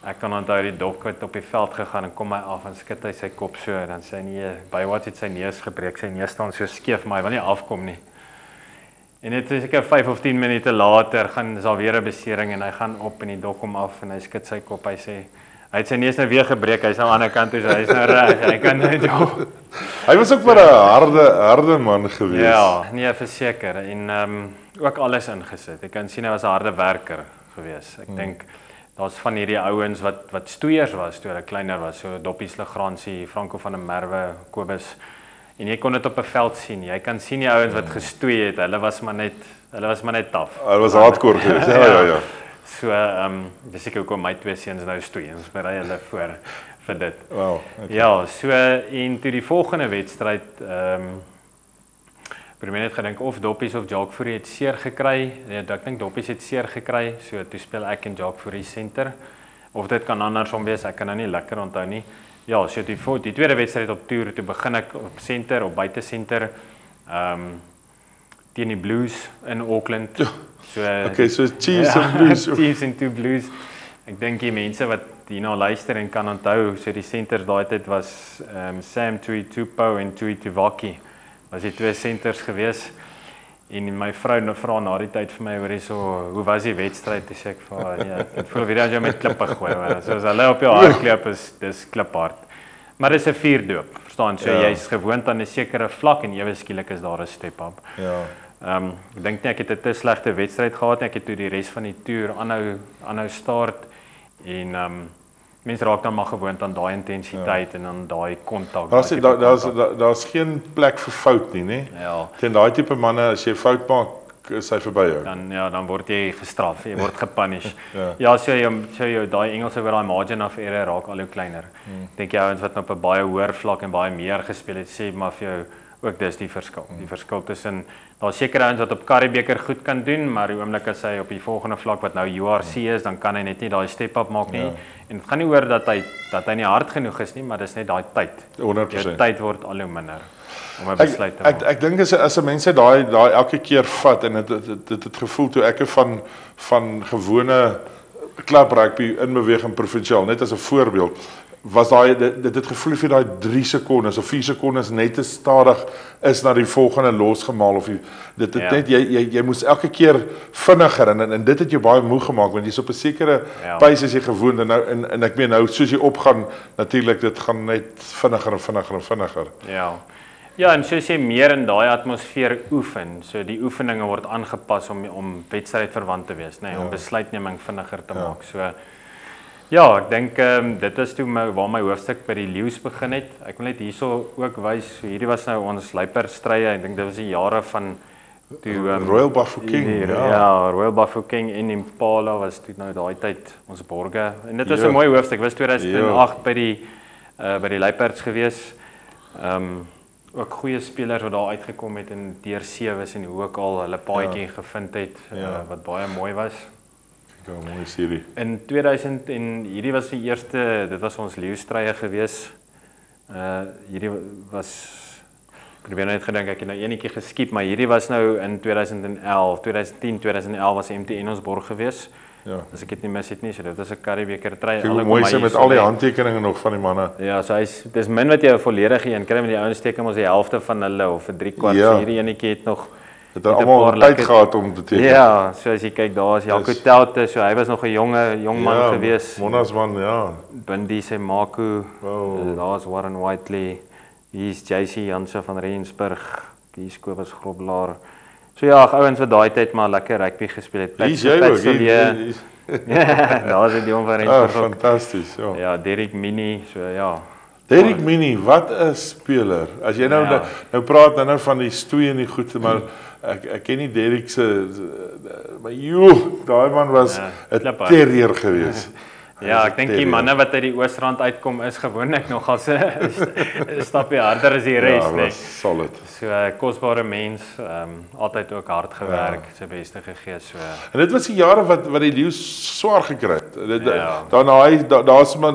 Ek kan onthou die dok het op die veld gegaan en kom my af en skud hy sy kop so en dan sê hy nee, Baywatch het sy neus gebreek, sy neus staan so skeef, maar hy wil nie afkom nie. En dit is seker 5 of 10 minute later gaan is daar weer 'n besering en hy gaan op en die dok kom af en hy skud sy kop, hy sê hy het sy neus nou weer gebreek, hy's nou aan die ander kant toe, so hy's nou reg, hy kan net Hy was ook maar 'n harde man gewees. Ja, nee, verseker en ook alles ingesit. Ek kan sien hy was 'n harde werker gewees. Ek dink daar's van hierdie ouens wat stoeiers was toe hulle kleiner was, so Doppies Legrandsie, Franco van der Merwe, Kobus. En jy kon dit op 'n veld sien. Jy kan sien die ouens wat gestoei het. Hulle was maar net taaf. Hulle was hardcore gewees. Ja. So dis seker hoekom my 2 seuns nou stoei. Ons berei hulle voor vir dit. Wow. Okay. Ja, so en toe die volgende wedstryd Premier het gedink of Doppies of Jacques Fourie het seer gekry. Ja, ek dink Doppies het seer gekry. So toe speel ek en Jacques Fourie center. Of dit kan andersom wees, ek kan nou nie lekker onthou nie. Ja, so die tweede wedstryd op toer, toe begin ek op center, op buitesenter. Teen die Blues in Auckland. So Chiefs en Blues. Chiefs en 2 Blues. Ek dink die mense wat hierna luister en kan onthou, so die centers daai tyd was Sam Tuitupo en Tui Tuvaki. Was die 2 centers gewees. En my vrou vra na die tyd vir my hoor hierso, hoe was die wedstryd? Dis ek vir ja, ek voel weer as jy met klippe gooi, maar soos hulle op jou hardloop dis kliphard. Maar dis 'n vuurdoop, verstaan? So jy's gewoond aan 'n sekere vlak en ewe skielik is daar 'n step up. Ja. Ek dink nie ek het 'n te slegte wedstryd gehad nie. Ek het toe die res van die toer aanhou start en mense raak dan maar gewoond aan daai intensiteit en dan daai kontak. Daar's geen plek vir fout nie, né? Ja. Teen daai tipe manne as jy fout maak, is hy verby jou. Dan word jy gestraf, jy word gepunish. Ja, so jy daai Engelse oor daai margin of error raak al hoe kleiner. Dink jy ouens wat op 'n baie hoër vlak en baie meer gespeel het, sê maar vir jou ook dis die verskil. Die verskil tussen daar's sekere ouens wat op Curriebeeker goed kan doen, maar die oomblik as hy op die volgende vlak wat nou URC is, dan kan hy net nie daai step up maak nie. En dit gaan nie oor dat hy nie hard genoeg is nie, maar dis net daai tyd. 100%. Die tyd word al hoe minder om 'n besluit te maak. Ek dink as 'n mens daai elke keer vat en dit het gevoel toe ek van gewone klub rugby inbeweeg in provinsiaal, net as 'n voorbeeld, was dit het gevoel of jy daai 3 sekondes of 4 sekondes net te stadig is na die volgende losgemaal of net jy moes elke keer vinniger en dit het jou baie moeg gemaak want jy's op 'n sekere pace as jy gewoond en ek meen nou soos jy opgaan natuurlik dit gaan net vinniger. Ja, en soos jy meer in daai atmosfeer oefen, so die oefeninge word aangepas om wedstrydverwant te wees, om besluitneming vinniger te maak. So ja, ek dink dit is toe waar my hoofstuk by die Leeu's begin het. Ek wil net hierso ook wys, so hierdie was nou ons luiperstrye. Ek dink dit was die jare van toe Royal Bafokeng. Royal Bafokeng en Impala was toe nou daai tyd ons borge. En dit was 'n mooi hoofstuk. Dit was 2008 by die luiperds gewees. Ook goeie spelers wat daar uitgekom het en deur sewes en hoe ook al hulle paadjie gevind het wat baie mooi was. Mooi serie. In 2000 en hierdie was die eerste, dit was ons leeustrye gewees. Hierdie was probeer net gedink ek het nou eenetjie geskiep, maar hierdie was nou in 2010, 2011 was MTN ons borg gewees. Ja. As ek dit nie mis het nie, so dit is 'n Curriebeeker trui. Kyk hoe mooi sy met al die handtekeninge nog van die manne. Ja, so dis min wat jy 'n volledige een kry, met die ouens teken ons die helfte van hulle of 'n 3/4. Ja. So hierdie enetjie het nog Het almal tyd gehad om te teken. Ja, so as jy kyk, daar is Jaco Telte, so hy was nog 'n jong man gewees. Monasman, ja. Bindi se Maku. Wow. Daar's Warren Whiteley. Hier's JC Janse van Rensburg. Hier's Kobus Groblaar. So ja, ouens wat daai tyd maar lekker rugby gespeel het. Hier's jy ook. Ja, daar's die jong van Rensburg. Fantasties, ja. Ja, Derek Mini, so ja. Derek Mini, wat 'n speler. As jy nou praat nou van die stoei en die goede, maar ek ken nie Derek se maar daai man was 'n terrier geweest. Ja, ek dink die manne wat uit die Oosrand uitkom is gewoonlik nogal 'n stapie harder as die res, nee. Solid. So 'n kosbare mens, altyd ook hard gewerk, sy beste gegee, so. En dit was die jare wat die Leeu's swaar gekry het.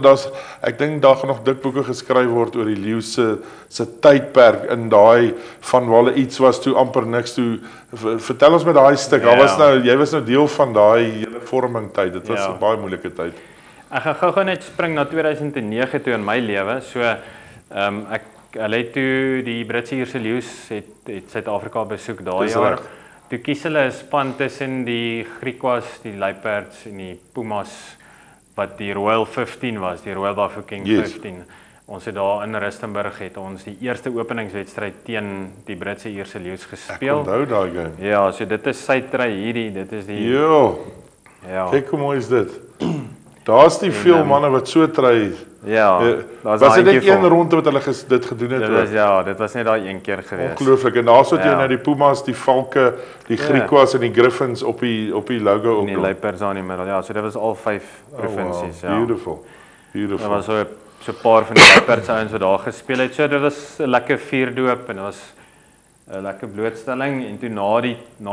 Daar's ek dink daar gaan nog dik boeke geskryf word oor die Leeu se tydperk in daai van waar hulle iets was toe amper niks toe. Vertel ons met daai stuk. Jy was nou deel van daai hele vorming tyd. Dit was 'n baie moeilike tyd. Ek gaan gou net spring na 2009 toe in my lewe. So hulle het toe die Britse Ierse Leeu's het Suid-Afrika besoek daai jaar. Toe kies hulle 'n span tussen die Griquas, die Luiperds en die Pumas wat die Royal 15 was, die Royal Bafokeng 15. Ons het daar in Rustenburg het ons die eerste openingswedstryd teen die Britse Ierse Leeu's gespeel. Ek onthou daai game. Ja, so dit is sy try hierdie, dit is die Ja. Kyk hoe mooi is dit. Daar's nie veel manne wat so try. Ja, was dit net een ronde wat hulle dit gedoen het? Dit was net daai een keer gewees. Ongelooflik. En daar's wat jy nou die Pumas, die Valke, die Griquas en die Griffins op die logo ook. Die Luiperds aan die middel. Ja, so dit was al 5 provinsies, ja. Beautiful. Daar was so 'n paar van die Luiperds ouens wat daar gespeel het. So dit was 'n lekker vuurdoop en dit was 'n lekker blootstelling en toe na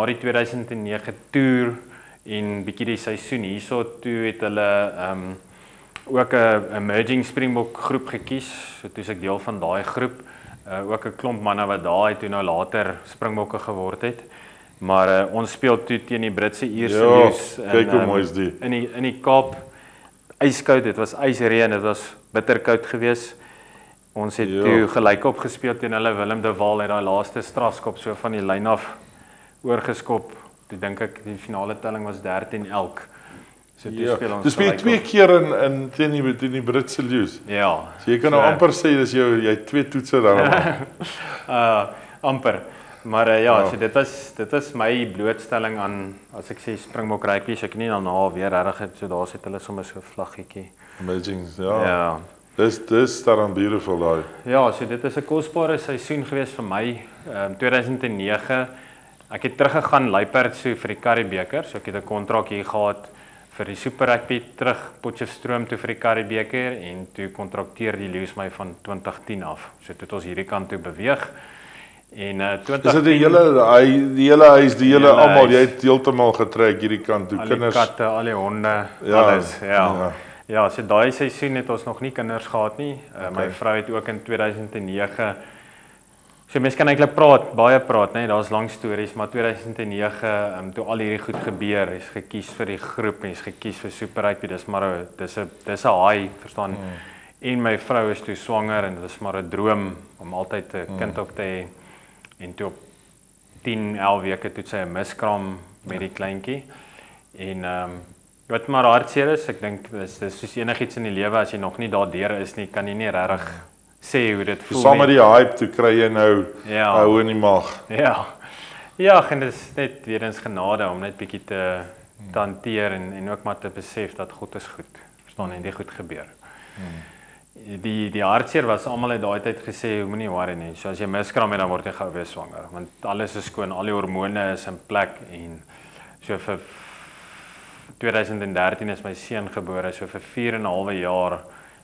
die 2009 toer en bietjie die seisoen hierso toe het hulle ook 'n emerging Springbok groep gekies. So toe is ek deel van daai groep. Ook 'n klomp manne wat daai toe nou later Springbokke geword het. Maar ons speel toe teen die Britse Ierse Leeu's kyk hoe mooi is die. In die Kaap. Yskoud, dit was ysreën, dit was bitterkoud geweest. Ons het toe gelyk op gespeel teen hulle. Willem de Waal het daai laaste strafskop so van die lyn af oorgeskop. Toe dink ek die finale telling was 13-11. So toe speel ons. Dis speel 2 keer in teen die Britse Leeu's. Ja. So jy kan nou amper sê dis jy 2 toetse daar. Amper. Maar so dit was my blootstelling aan as ek sê Springbok rugby, so ek nie daarna weer regtig het so daar sit hulle sommer so vlaggetjie. Amazing. Ja. Dis darn beautiful daai. Ja, so dit is 'n kosbare seisoen gewees vir my. 2009 ek het teruggegaan Luiperds toe vir die Curriebeeker, so ek het 'n kontrak hier gehad vir die Super Rugby terug Potchefstroom toe vir die Curriebeeker en toe kontrakteer die Leeu's my van 2010 af. So toe het ons hierdie kant toe beweeg. En 2010 is dit die hele huis, die hele almal, jy het heeltemal getrek hierdie kant toe, kinders, al die katte, al die honde, alles, Ja, so daai seisoen het ons nog nie kinders gehad nie. My vrou het ook in 2009 so mense kan eintlik baie praat, nee, daar's lang stories, maar 2009 toe al hierdie goed gebeur, is gekies vir die groep, is gekies vir Super Rugby, dis 'n haai, verstaan? En my vrou is toe swanger en dit was maar 'n droom om altyd 'n kind op te hê. En toe op 10-11 weke toe sy 'n miskraam met die kleintjie. En wat maar hartseer is, ek dink dis soos enigiets in die lewe, as jy nog nie daardeur is nie, kan jy nie regtig sê hoe dit voel. Saam met die hype toe kry jy nou hou in die maag. Ja, en dit is net weer eens genade om net bietjie te hanteer en ook maar te besef dat God is goed. Verstaan en dit goed gebeur. Die hartseer was almal het daai tyd gesê, moenie worry nie. So as jy miskraam het dan word jy gou weer swanger, want alles is skoon, al die hormone is in plek en so vir 2013 is my seun gebore, so vir 4,5 jaar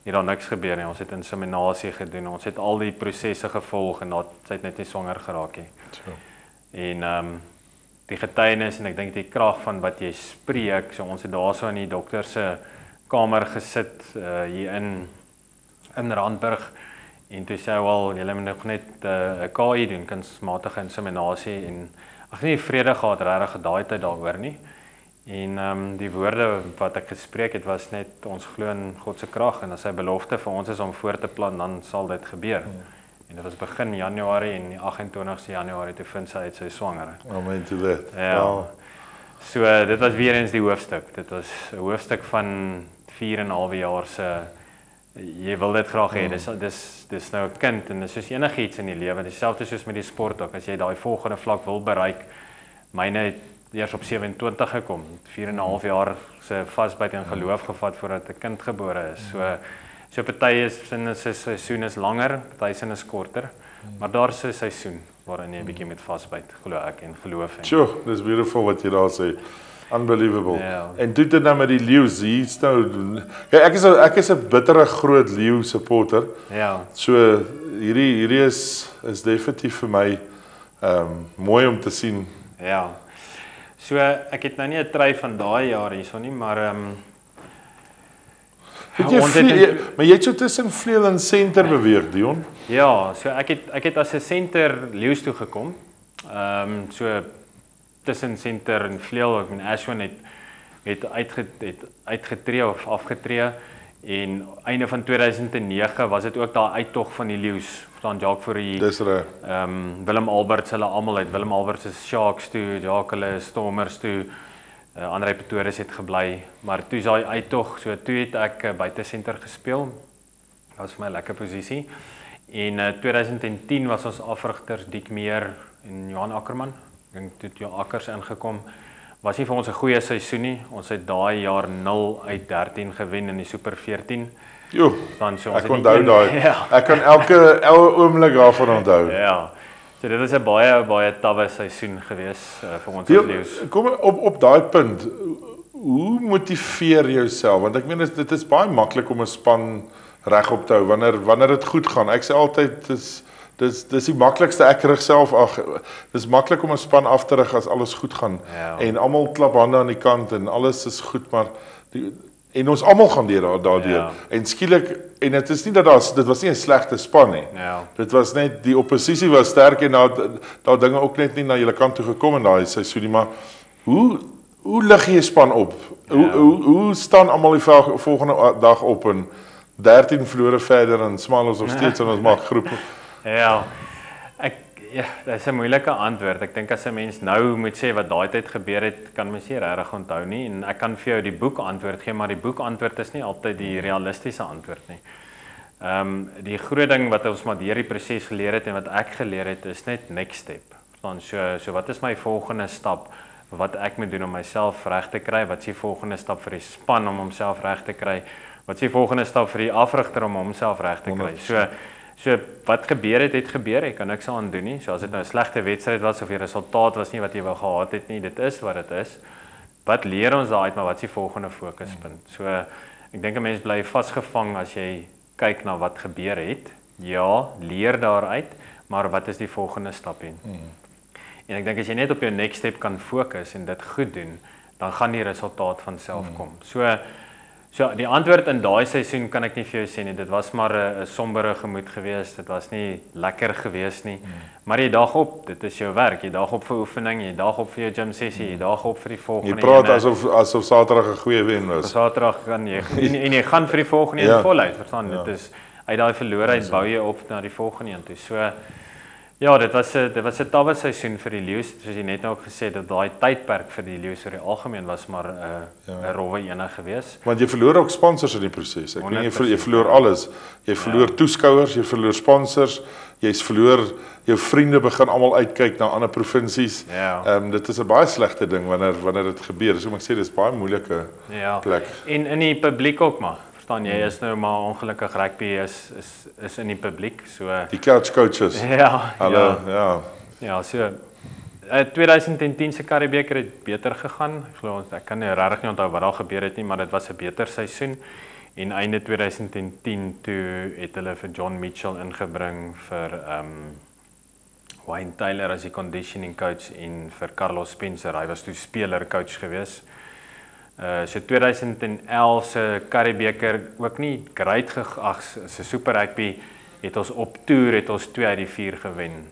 het daar niks gebeur nie. Ons het inseminasie gedoen, ons het al die prosesse gevolg en sy het net nie swanger geraak nie. En die getuienis en ek dink die krag van wat jy spreek, so ons het daarso in die dokter se kamer gesit hier in Randburg en toe sê wel, julle moet nog net 'n KI doen, kunsmatige inseminasie en ek het nie vrede gehad regtig daai tyd daaroor nie. En die woorde wat ek gespreek het was net ons glo in God se krag en as sy belofte vir ons is om voor te plan, dan sal dit gebeur. En dit was begin Januarie en die 28ste Januarie toe vind sy uit sy swanger. Amen to that. Ja. Wow. So dit was weer eens die hoofstuk. Dit was 'n hoofstuk van 4,5 jaar se jy wil dit graag hê. Dis nou 'n kind en dis soos enigiets in die lewe. Dieselfde soos met die sport ook. As jy daai volgende vlak wil bereik, myne het eers op 27 gekom. 4,5 jaar se vasbyt en geloof gevat voordat 'n kind gebore is. So party se seisoen is langer, party se is korter. Maar daar's 'n seisoen waarin jy 'n bietjie met vasbyt, glo ek en geloof en. Sure, dis beautiful wat jy daar sê. Unbelievable. Ja. En toe dit nou met die leeu's, hier's nou ja, ek is 'n bittere groot leeu supporter. Ja. So hierdie is definitief vir my mooi om te sien. Ja. So ek het nou nie 'n try van daai jaar hierso nie, maar maar jy het so tussen vleuel en senter beweeg, Dion. Ja, so ek het as 'n senter leeu's toe gekom. So tussen senter en vleuel, ek bedoel Ashwin het uitgetree of afgetree en einde van 2009 was dit ook daai uittog van die leeu's. Van Jacques Fourie. Dis reg. Willem Alberts, hulle almal uit Willem Alberts se Sharks toe, Jacques hulle Stormers toe. Andrei Pretorius het gebly, maar toe is daai uittog, so toe het ek buite senter gespeel. Dit was vir my 'n lekker posisie. En 2010 was ons afrigters Dick Meer en Johan Ackerman. Ek dink toe Johan Akkers ingekom. Was nie vir ons 'n goeie seisoen nie. Ons het daai jaar 0 uit 13 gewen in die Super 14. Jo, Dan so ek onthou daai. Ja. Ek kan elke oomblik daarvan onthou. Ja. So dit was 'n baie tawwe seisoen gewees vir ons as leeu's. Kom op daai punt. Hoe motiveer jy jouself? Want ek meen dit is baie maklik om 'n span regop te hou wanneer dit goed gaan. Ek sê altyd dis die maklikste ek rig self dis maklik om 'n span af te rig as alles goed gaan. Ja. En almal klap hande aan die kant en alles is goed, maar en ons almal gaan daardeur. Ja. En skielik en dit is nie dat dit was nie 'n slegte span nie. Ja. Dit was net die oppositie was sterk en daar dinge ook net nie na julle kant toe gekom in daai seisoen nie, maar hoe lig jy span op? Hoe staan almal die volgende dag op en 13 verlore verder en smaal ons nog steeds en ons maak groep? Ja. Dit is 'n moeilike antwoord. Ek dink as 'n mens nou moet sê wat daai tyd gebeur het, kan mens nie regtig onthou nie en ek kan vir jou die boek antwoord gee, maar die boek antwoord is nie altyd die realistiese antwoord nie. Die groot ding wat ons maar deur die proses geleer het en wat ek geleer het is net next step. So wat is my volgende stap wat ek moet doen om myself reg te kry? Wat is die volgende stap vir die span om homself reg te kry? Wat is die volgende stap vir die afrigter om homself reg te kry? So wat gebeur het gebeur, ek kan niks aan doen nie. So as dit nou 'n slegte wedstryd was of die resultaat was nie wat jy wou gehad het nie, dit is wat dit is. Wat leer ons daaruit, maar wat is die volgende fokuspunt? So ek dink 'n mens bly vasgevang as jy kyk na wat gebeur het. Ja, leer daaruit, maar wat is die volgende stap in? En ek dink as jy net op jou next step kan fokus en dit goed doen, dan gaan die resultaat van self kom. So die antwoord in daai seisoen kan ek nie vir jou sê nie. Dit was maar 'n sombere gemoed geweest. Dit was nie lekker geweest nie. Maar jy daag op, dit is jou werk. Jy daag op vir oefening, jy daag op vir jou gym sessie, jy daag op vir die volgende. Jy praat asof Saterdag 'n goeie wen was. Saterdag kan jy en jy gaan vir die volgende een voluit, verstaan? Dit is uit daai verloorheid bou jy op na die volgende een toe. So ja, dit was 'n tawwe seisoen vir die leeu's, soos jy net nou ook gesê dat daai tydperk vir die leeu's oor die algemeen was maar 'n rowwe ene gewees. Want jy verloor ook sponsors in die proses. Ek meen jy verloor alles. Jy verloor toeskouers, jy verloor sponsors, jy's verloor jou vriende begin almal uitkyk na ander provinsies. Ja. Dit is 'n baie slegte ding wanneer dit gebeur. So ek sê dis baie moeilike plek. En in die publiek ook maar. Verstaan jy, is nou maar ongelukkig rugby is in die publiek, so die couch coaches. Ja. Hulle Ja, so 2010 se Karibebeker het beter gegaan. Ek glo ek kan nie regtig nie onthou wat daar gebeur het nie, maar dit was 'n beter seisoen. En einde 2010 toe het hulle vir John Mitchell ingebring vir Wayne Taylor as die conditioning coach en vir Carlos Spencer, hy was toe speler coach gewees. So 2011 se Karibebeker ook nie great se Super Rugby het ons op toer het ons 2 uit die 4 gewen.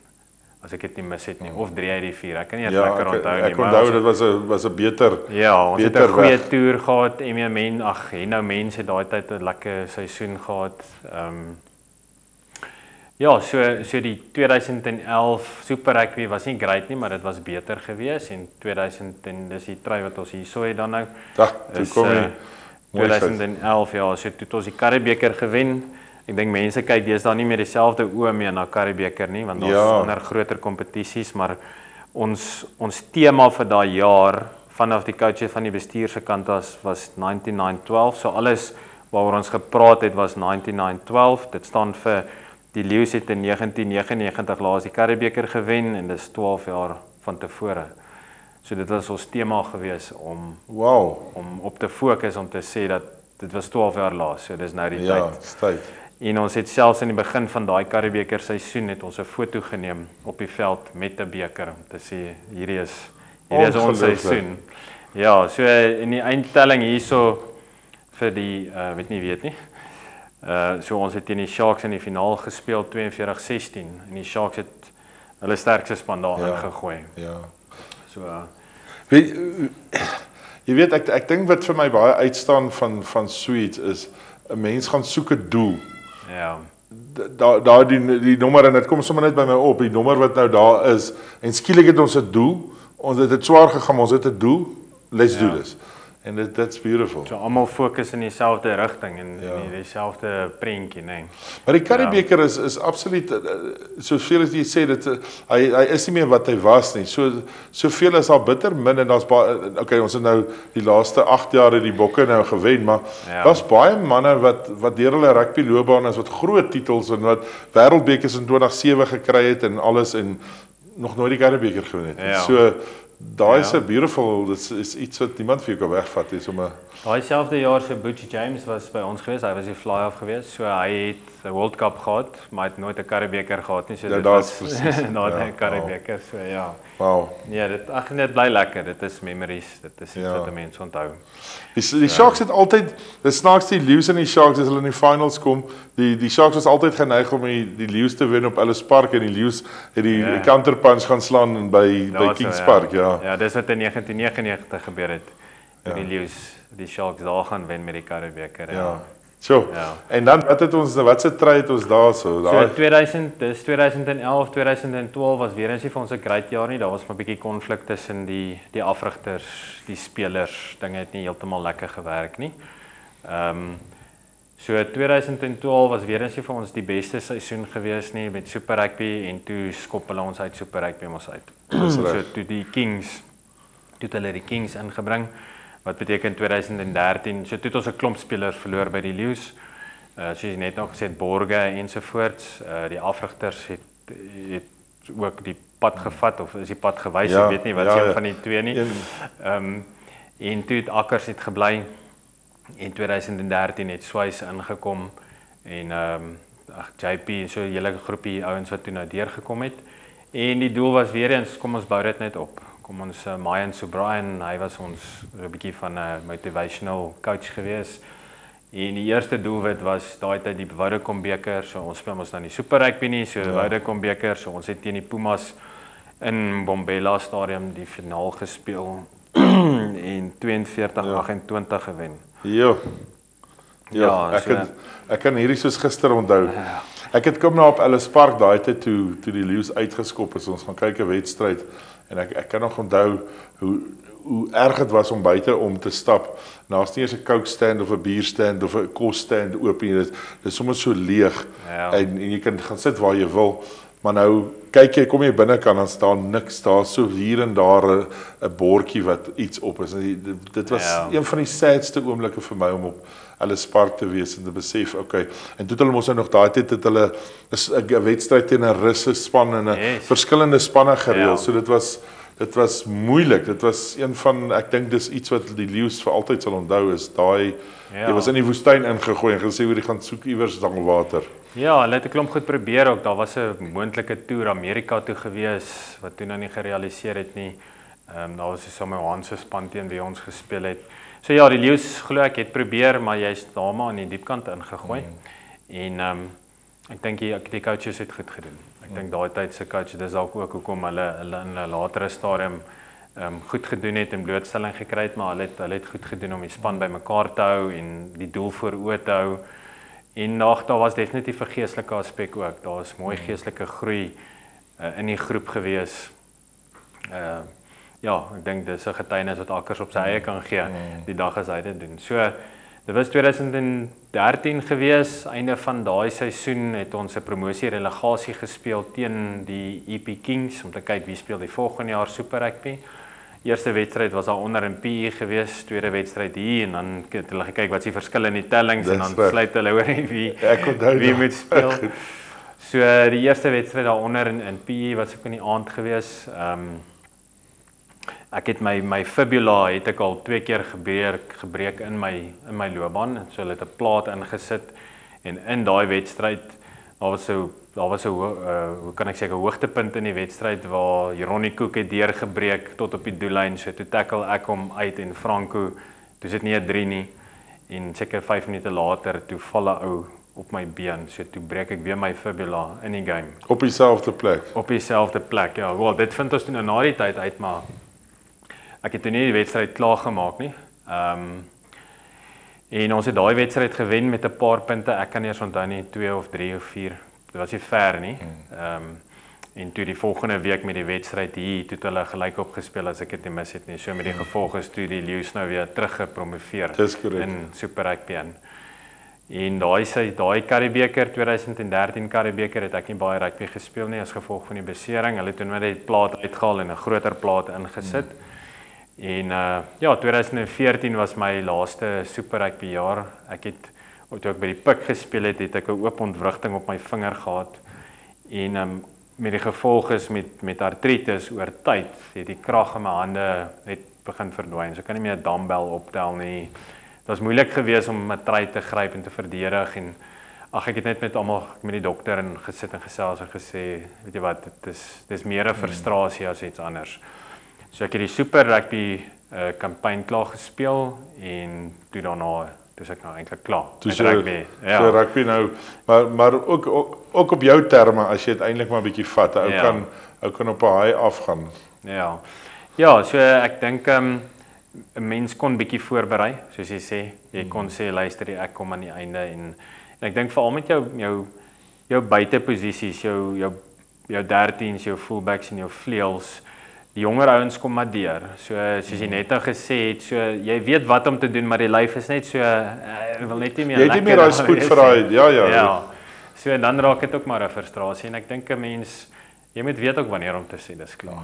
as ek dit nie mis het nie, of 3 uit die 4. Ek kan nie Ja, lekker onthou nie. ek onthou dit was 'n beter Ja, ons het 'n beter goeie weg. toer gehad. Nou mense het daai tyd 'n lekker seisoen gehad. Ja, so die 2011 Super Rugby was nie great nie, maar dit was beter geweest en 2000 en dis die try wat ons hierso het dan nou. Dag, toe kom jy 2011 ja, so toe het ons die Karibebeker gewen. Ek dink mense kyk deesdae nie meer dieselfde oë meer na Karibebeker nie, want daar's ander groter kompetisies, maar ons tema vir daai jaar vanaf die coaches van die bestuur se kant was 1912. So alles waaroor ons gepraat het was 1912. Dit staan vir die Lions het in 1999 laas die Karibebeker gewen en dis 12 jaar van tevore. So dit was ons tema gewees om op te fokus om te sê dat dit was 12 jaar laas. So dis nou die tyd. En ons het selfs in die begin van daai Karibebeker seisoen het ons 'n foto geneem op die veld met 'n beker om te sê hierdie is ons seisoen. Ja, so in die eindtelling hierso vir die weet nie. So ons het teen die Sharks in die finaal gespeel 42-16 en die Sharks het hulle sterkste span daar ingegooi. Ja. So jy weet ek dink wat vir my baie uitstaan van Sweets is 'n mens gaan soek 'n doel. Ja. Daar die nommer en dit kom sommer net by my op, die nommer wat nou daar is en skielik het ons 'n doel. Ons het dit swaar gegaan, ons het 'n doel. Let's do this. En that's beautiful. So almal fokus in dieselfde rigting en in dieselfde prentjie, nee. Maar die Karibebeker is absoluut soveel as jy sê dit hy is nie meer wat hy was nie. Soveel is al bitter min en daar's baie ons het nou die laaste 8 jaar die Bokke nou gewen, maar daar's baie manne wat deur hulle rugby loopbaan is wat groot titels en wat wêreldbekers in 2007 gekry het en alles en nog nooit die Karibebeker gewen het. So daai is 'n beautiful, dit is iets wat niemand vir jou kan wegvat is om 'n daai selfde jaar se Butch James was by ons gewees, hy was die fly-off gewees, so hy het 'n World Cup gehad, maar hy het nooit 'n Karibebeker gehad nie, so dit was nooit 'n Karibeker, so ja. Wow. Ja, dit bly lekker, dit is memories, dit is iets wat mense onthou. Die Sharks het altyd, die snaaks die Lions en die Sharks as hulle in die finals kom, die Sharks was altyd geneig om die Lions te wen op Ellis Park en die Lions het die counterpunch gaan slaan by Kings Park, Ja, dis wat in 1999 gebeur het. Toe die Lions die Sharks daar gaan wen met die Karibebeker. So. En dan wat se try het ons daar so? So 2011, 2012 was weer eens nie vir ons 'n great jaar nie. Daar was maar 'n bietjie konflik tussen die afrigters, die spelers. Dinge het nie heeltemal lekker gewerk nie. So 2012 was weer eens nie vir ons die beste seisoen gewees nie met Super Rugby en toe skop hulle ons uit Super Rugby ons uit. So toe die Kings ingebring. Wat beteken 2013, so toe het ons 'n klomp spelers verloor by die Lions. Soos jy net nog gesê het, Borge ensovoorts. Die afrigters het ook die pad gevat of is die pad gewys, ek weet nie wat een van die twee nie. En toe het Akkers het gebly. In 2013 het Swys ingekom en JP en so 'n hele groepie ouens wat toe nou deurgekom het. En die doel was weer eens, kom ons bou dit net op. Kom ons Mayan Sobrian, hy was ons 'n bietjie van 'n motivational coach gewees. En die eerste doelwit was daai tyd die Vodacom beker, so ons speel ons dan die Super Rugby nie, so Vodacom beker, so ons het teen die Pumas in Bombela Stadium die finaal gespeel en 42-28 gewen. Ek kan hierdie soos gister onthou. Ek het kom nou op Ellis Park daai tyd toe die Lions uitgeskop is, ons gaan kyk 'n wedstryd en ek kan nog onthou hoe erg dit was om buite om te stap. Daar's nie eens 'n Coke stand of 'n bier stand of 'n kos stand oop nie. Dit is sommer so leeg en jy kan gaan sit waar jy wil. Maar nou kyk jy, kom jy binnekant dan staan niks daar, so hier en daar 'n bordjie wat iets op is. Dit was een van die sadste oomblikke vir my om op Ellis Park te wees en te besef, okay. En toe het hulle mos nog daai tyd het hulle 'n wedstryd teen 'n Russe span en 'n verskillende spanne gereël. So dit was moeilik. Dit was een van, ek dink dis iets wat die Lions vir altyd sal onthou is daai jy was in die woestyn ingegooi en gesê hoe jy gaan soek iewers water. Ja, hulle het 'n klomp goed probeer ook. Daar was 'n moontlike toer Amerika toe gewees wat toe nou nie gerealiseer het nie. Daar was die Samoa se span teen wie ons gespeel het. So ja, die Lions glo ek het probeer, maar jy's daar maar aan die diepkant ingegooi. En ek dink die coaches het goed gedoen. Ek Ek dink daai tyd se coach, dis dalk ook hoekom hulle in 'n latere stadium goed gedoen het en blootstelling gekry het, maar hulle het goed gedoen om die span bymekaar te hou en die doel voor oë te hou. En daar was definitief 'n geestelike aspek ook. Daar was mooi geestelike groei in die groep gewees. Ja, ek dink dis 'n getuienis wat Akkers op sy eie kan gee die dag as hy dit doen. So, dit was 2013 gewees, einde van daai seisoen het ons 'n promosie-relegasie gespeel teen die EP Kings om te kyk wie speel die volgende jaar Super Rugby. Eerste wedstryd was daar onder in PE gewees, tweede wedstryd hier en dan het hulle gekyk wat is die verskil in die tellings en dan besluit hulle oor wie moet speel. So die eerste wedstryd daaronder in PE was ek in die aand gewees. Ek het my fibula het ek al 2 keer gebreek in my loopbaan. So hulle het 'n plaat ingesit en in daai wedstryd daar was 'n hoe kan ek sê 'n hoogtepunt in die wedstryd waar Ronnie Cook het deurgebreek tot op die doellyn. So toe tackle ek hom uit en Franco, toe sit nie 'n 3 nie en seker 5 minute later toe val 'n ou op my been. So toe breek ek weer my fibula in die game. Op dieselfde plek. Op dieselfde plek. Ja, wel dit vind ons toe na die tyd uit, maar ek het toe nie die wedstryd klaar gemaak nie. En ons het daai wedstryd gewen met 'n paar punte. Ek kan nie eens onthou nie 2 of 3 of 4. Dit was nie ver nie. En toe die volgende week met die wedstryd hier, toe het hulle gelyk opgespeel as ek dit nie mis het nie. So met die gevolg is toe die Lions nou weer teruggepromoveer in Super Rugby. En daai Curriebeeker 2013 Curriebeeker het ek nie baie rugby gespeel nie as gevolg van die besering. Hulle het toe net die plaat uitgehaal en 'n groter plaat ingesit. En ja, 2014 was my laaste Super Rugby jaar. Ek het toe ek by die Pik gespeel het ek 'n oop ontwrigting op my vinger gehad. En met die gevolg is met artritis oor tyd het die krag in my hande net begin verdwyn. So ek kan nie meer 'n dumbbell optel nie. Dit was moeilik geweest om 'n try te gryp en te verdedig en ek het net met die dokter en gesit en gesels en gesê, weet jy wat, dis meer 'n frustrasie as iets anders. So ek het die Super Rugby kampanje klaar gespeel en toe daarna is ek nou eintlik klaar met rugby. Ja. So rugby nou, maar ook op jou terme as jy dit eintlik maar 'n bietjie vat, ou kan op 'n high afgaan. Ja. Ja, so ek dink 'n mens kon bietjie voorberei, soos jy sê. Jy kon sê luister, ek kom aan die einde en ek dink veral met jou buiteposisies, jou 13s, jou fullbacks en jou vleuels. Die jonger ouens kom maar deur. So soos jy net gesê het, so jy weet wat om te doen, maar die lyf is net so wil net nie meer lekker. Jy het nie meer daai spoed vir daai ja. So dan raak dit ook maar 'n frustrasie en ek dink 'n mens jy moet weet ook wanneer om te sê dis klaar.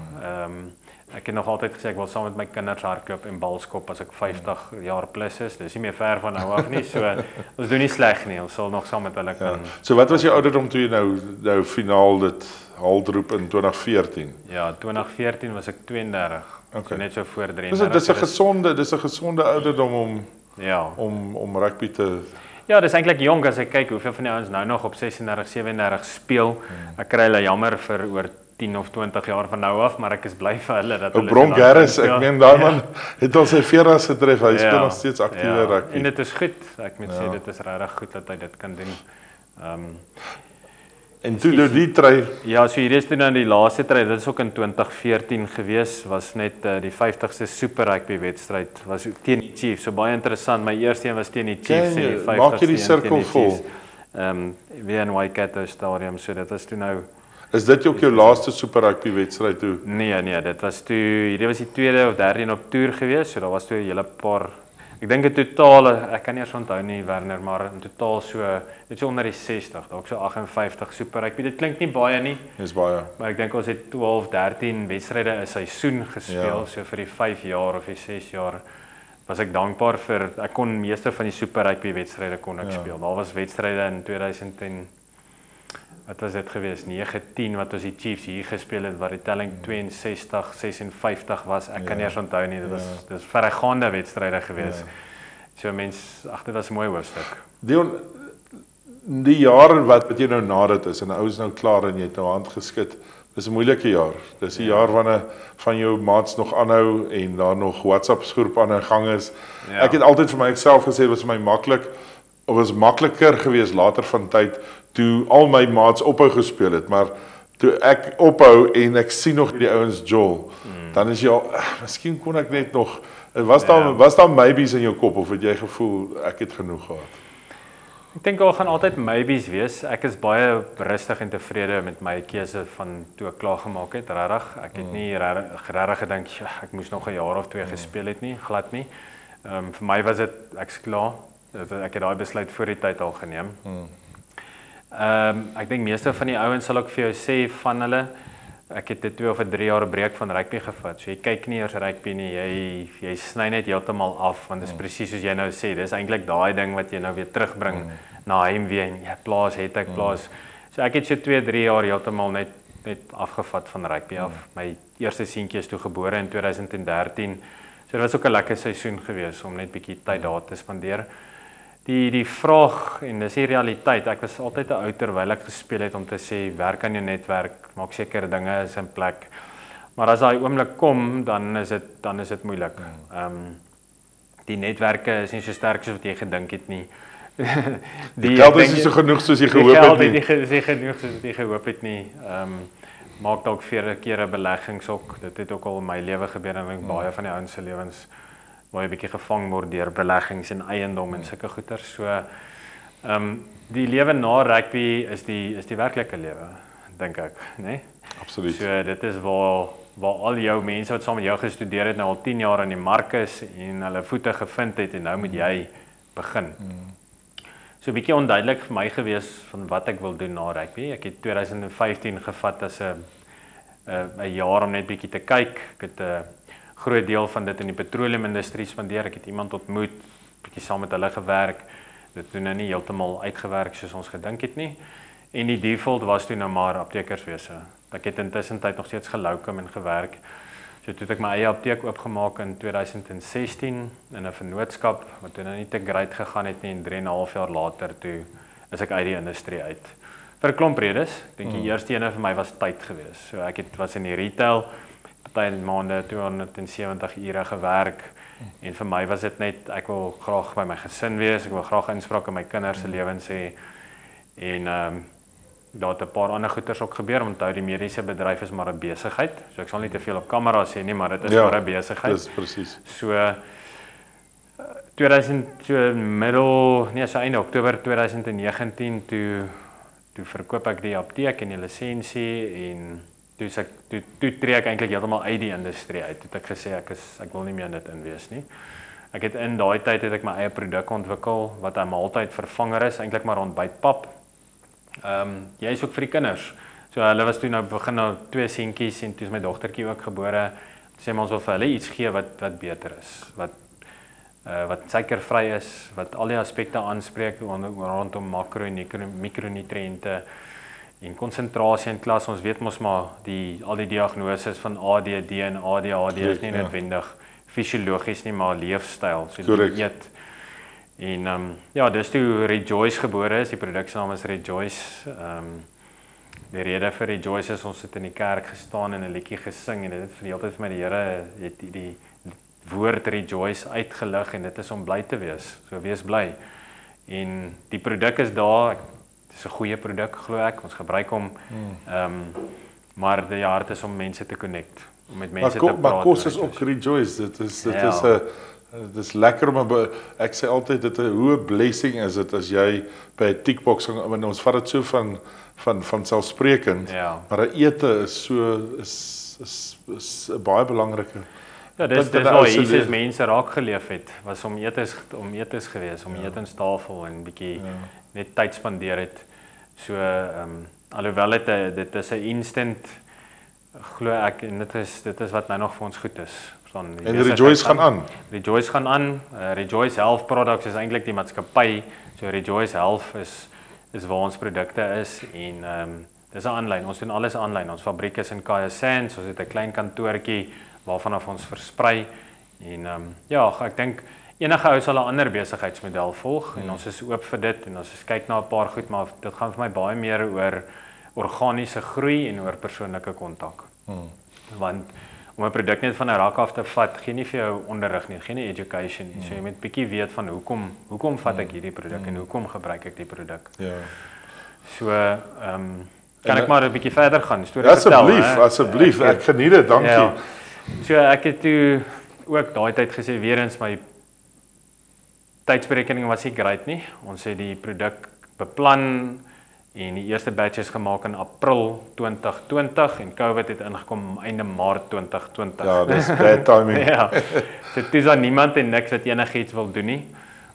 Ek het nog altyd gesê ek wil saam met my kinders hardloop en balskop as ek 50 jaar plus is. Dis nie meer ver van nou af nie. So ons doen nie sleg nie. Ons sal nog saam met hulle kan. So wat was jou ouderdom toe jy nou finaal dit haldroep in 2014? Ja, 2014 was ek 32. Okay. So net so voor 33. Dis 'n gesonde ouderdom om rugby te. Ja, dis eintlik jonk as ek kyk hoeveel van die ouens nou nog op 36, 37 speel. Ek kry hulle jammer vir oor 10 of 20 jaar van nou af, maar ek is bly vir hulle dat hulle Bronk Harris, ek meen daai man het al sy 40's getref. Hy speel nog steeds aktiewe rugby. En dit is goed. Ek moet sê dit is regtig goed dat hy dit kan doen. En toe die try. Ja, so hierdie is toe nou die laaste try. Dit is ook in 2014 gewees. Was net die 50ste Super Rugby wedstryd was teen die Chiefs. So baie interessant. My eerste een was teen die Chiefs en die 50ste. Maak jy die sirkel vol? Weer in Waikato Stadium. So dit was toe nou. Is dit ook jou laaste Super Rugby wedstryd toe? Nee, dit was toe hierdie was die tweede of derde op toer gewees. So daar was toe 'n hele paar. Ek dink in totaal, ek kan nie eens onthou nie Werner, maar in totaal net so onder die 60, dalk so 58 Super Rugby. Dit klink nie baie nie. Dis baie. Maar ek dink ons het 12, 13 wedstryde 'n seisoen gespeel, so vir die 5 jaar of die 6 jaar was ek dankbaar vir ek kon meeste van die Super Rugby wedstryde kon ek speel. Daar was wedstryde in 2000 en wat was dit gewees? 9-10 wat ons die Chiefs hier gespeel het waar die telling 62, 56 was. Ek kan nie eens onthou nie. Dit is verregaande wedstryde gewees. So mens, dit was 'n mooi hoofstuk. Die jaar wat jy nou na dit is en ou is nou klaar en jy het nou hand geskit. Dis 'n moeilike jaar. Dis 'n jaar wanneer van jou maats nog aanhou en daar nog WhatsApp groep aan 'n gang is. Ja. Ek het altyd vir myself gesê dit was vir my maklik of was makliker geweest later van tyd toe al my maats ophou gespeel het, maar toe ek ophou en ek sien nog die ouens jol, dan is jy al, miskien kon ek net nog, was daar maybes in jou kop, of het jy gevoel, ek het genoeg gehad? Ek dink daar gaan altyd maybes wees. Ek is baie rustig en tevrede met my keuse van toe ek klaar gemaak het, regtig. Ek het nie regtig gedink ek moes nog 'n jaar of 2 gespeel het nie, glad nie. Vir my was dit ek's klaar. Ek het daai besluit voor die tyd al geneem. Ek dink meeste van die ouens sal ook vir jou sê van hulle, ek het 'n 2 of 3 jaar breek van rugby gevat. So jy kyk nie eers rugby nie, jy sny net heeltemal af, want dit is presies soos jy nou sê, dis eintlik daai ding wat jy nou weer terugbring na heimwee en plaas het ek plaas. So ek het so 2-3 jaar heeltemal net afgevat van rugby af. My eerste seentjie is toe gebore in 2013. So dit was ook 'n lekker seisoen geweest om net bietjie tyd daar te spandeer. Die vraag, en dis die realiteit, ek was altyd 'n ou terwyl ek gespeel het om te sê, werk aan jou netwerk, maak seker dinge is in plek. Maar as daai oomblik kom, dan is dit moeilik. Die netwerke is nie so sterk soos wat jy gedink het nie. Die geld is nie so genoeg soos jy gehoop het nie. Die geld is nie genoeg soos wat jy gehoop het nie. Maak dalk vele kere beleggings ook. Dit het ook al in my lewe gebeur en ek baie van die ouens se lewens waar jy 'n bietjie gevang word deur beleggings en eiendom en sulke goeder. So die lewe na rugby is die werklike lewe, dink ek, né? Absoluut. So dit is waar al jou mense wat saam met jou gestudeer het nou al 10 jaar in die mark is en hulle voete gevind het en nou moet jy begin. So 'n bietjie onduidelik vir my gewees van wat ek wil doen na rugby. Ek het 2015 gevat as 'n jaar om net bietjie te kyk. Ek het 'n groot deel van dit in die petroleumindustrie spandeer. Ek het iemand ontmoet, bietjie saam met hulle gewerk. Dit toe nou nie heeltemal uitgewerk soos ons gedink het nie. En die default was toe nou maar aptekerswese. Ek het intussen tyd nog steeds geloukom en gewerk. So toe het ek my eie apteek oopgemaak in 2016 in 'n vennootskap wat toe nou nie te great gegaan het nie en 3,5 jaar later toe is ek uit die industrie uit. Vir 'n klomp redes. Ek dink die eerste ene vir my was tyd geweest. So ek was in die retail, party maande 270 ure gewerk en vir my was dit net ek wil graag by my gesin wees, ek wil graag inspraak in my kinders se lewens hê en daar het 'n paar ander goeters ook gebeur, onthou die mediese bedryf is maar 'n besigheid. So ek sal nie te veel op kamera sê nie, maar dit is maar 'n besigheid. Dis presies. So einde Oktober 2019 toe verkoop ek die apteek en die lisensie en toe tree ek eintlik heeltemal uit die industrie uit. Toe het ek gesê ek wil nie meer in dit inwees nie. Ek het in daai tyd het ek my eie produk ontwikkel wat 'n maaltyd vervanger is, eintlik maar ontbytpap. Jy is ook vir die kinders. So hulle was toe nou begin nou 2 seentjies en toe is my dogtertjie ook gebore. Sê ons wil vir hulle iets gee wat beter is, wat suikervry is, wat al die aspekte aanspreek rondom makro en mikronutriënte en konsentrasie in klas. Ons weet mos maar al die diagnoses van ADD en ADHD is nie noodwendig fisiologies nie, maar leefstyl. So die eet. En dis toe Rejoice gebore is. Die produksienaam is Rejoice. Die rede vir Rejoice is ons het in die kerk gestaan en 'n liedjie gesing en dit het vir die hele tyd vir my die Here het die woord Rejoice uitgelig en dit is om bly te wees. So wees bly. En die produk is daar. Dit is 'n goeie produk glo ek. Ons gebruik hom. Maar die hart is om mense te connect, om met mense te praat. Maar kos is ook Rejoice. Dit is lekker om ek sê altyd hoe 'n blessing is dit as jy by 'n tikbox ons vat dit so van selfsprekend, maar 'n ete is baie belangrike. Ja, dis waar Jesus mense raak geleef het, was om etes gewees, om etenstafel en bietjie net tyd spandeer het. So alhoewel dit is 'n instant glo ek en dit is wat nou nog vir ons goed is. En Rejoice gaan aan. Rejoice gaan aan. Rejoice Health Products is eintlik die maatskappy. So Rejoice Health is waar ons produkte is en dis aanlyn. Ons doen alles aanlyn. Ons fabriek is in Kayasands. Ons het 'n klein kantoortjie waarvan ons versprei en ek dink enige ou sal 'n ander besigheidsmodel volg en ons is oop vir dit en ons kyk na 'n paar goed, maar dit gaan vir my baie meer oor organiese groei en oor persoonlike kontak. Want om 'n produk net van 'n rak af te vat, gee nie vir jou onderrig nie, geen education nie. So jy moet bietjie weet van hoekom vat ek hierdie produk en hoekom gebruik ek die produk. Ja. So Kan ek maar 'n bietjie verder gaan, storie vertel? Asseblief, ek geniet dit, dankie. Ja. So ek het toe ook daai tyd gesê weer eens my tydsberekening was nie great nie. Ons het die produk beplan en die eerste batches gemaak in April 2020 en COVID het ingekom einde Maart 2020. Ja, dis bad timing. Ja. So toe is daar niemand en niks wat enigiets wil doen nie.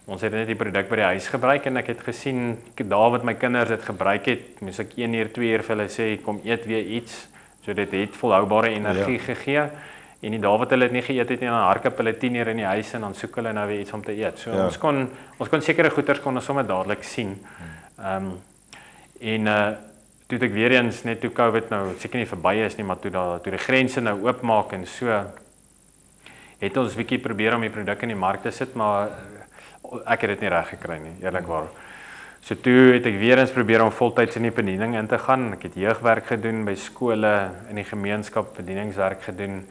Ons het net die produk by die huis gebruik en ek het gesien daar wat my kinders dit gebruik het, moes ek 1 uur, 2 uur vir hulle sê kom eet weer iets. So dit het volhoubare energie gegee. En die dae wat hulle dit nie geëet het nie, dan hardloop hulle 10 uur in die huis en dan soek hulle nou weer iets om te eet. So ons kon sekere goeders kon ons sommer dadelik sien. Toe het ek weer eens net toe COVID nou seker nie verby is nie, maar toe die grense nou oopmaak en so het ons bietjie probeer om die produk in die mark te sit, maar ek het dit nie reg gekry nie, eerlikwaar. So toe het ek weer eens probeer om voltyds in die bediening in te gaan. Ek het jeugwerk gedoen by skole, in die gemeenskap bedieningswerk gedoen.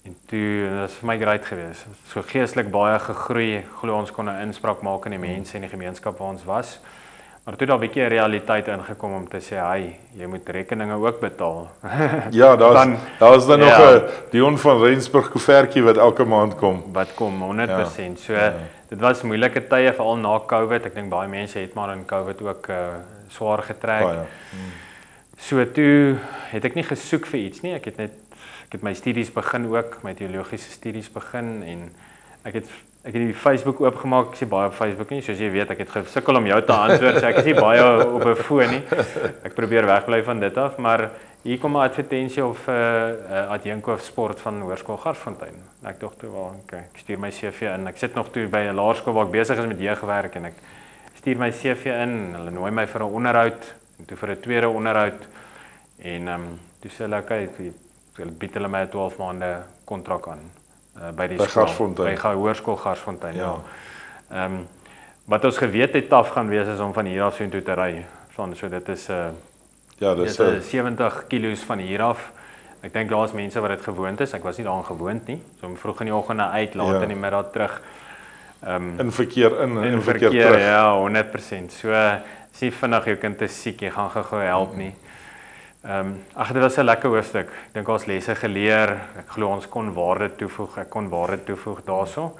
En toe, dit was vir my great geweest. So geestelik baie gegroei, glo ons kon 'n inspraak maak in die mense en die gemeenskap waar ons was. Maar toe daar 'n bietjie 'n realiteit ingekom om te sê, "Hey, jy moet rekeninge ook betaal." Ja, daar's dan nog 'n Dion van Rensburg koevertjie wat elke maand kom. Wat kom 100%. So dit was moeilike tye veral na COVID. Ek dink baie mense het maar in COVID ook swaar getrek. So toe het ek nie gesoek vir iets nie. Ek het my studies begin ook, my teologiese studies begin en ek het die Facebook oopgemaak. Ek is baie op Facebook nie, soos jy weet, ek het gesukkel om jou te antwoord, so ek is nie baie op 'n foon nie. Ek probeer wegbly van dit af, maar hier kom 'n advertensie of adjunkt of sport van Hoërskool Garsfontein. Ek dink toe ek stuur my CV in. Ek sit nog toe by 'n laerskool waar ek besig is met jeugwerk en ek stuur my CV in. Hulle nooi my vir 'n onderhoud en toe vir 'n tweede onderhoud en toe sê hulle okay, hulle bied hulle my 'n 12 maande kontrak aan by die skool, by Hoërskool Garsfontein. Ja. Wat ons geweet het taaf gaan wees is om van hier af so toe te ry. So dit is dis 70 kilos van hier af. Ek dink daar's mense wat dit gewoond is. Ek was nie daaraan gewoond nie. So om vroeg in die oggende uit, laat in die middag terug. In verkeer in verkeer terug. Ja, 100%. So sien vinnig jou kind is siek, jy gaan gou help nie. Dit was 'n lekker hoofstuk. Ek dink ons lesse geleer. Ek glo ons kon waarde toevoeg. Ek kon waarde toevoeg daarso.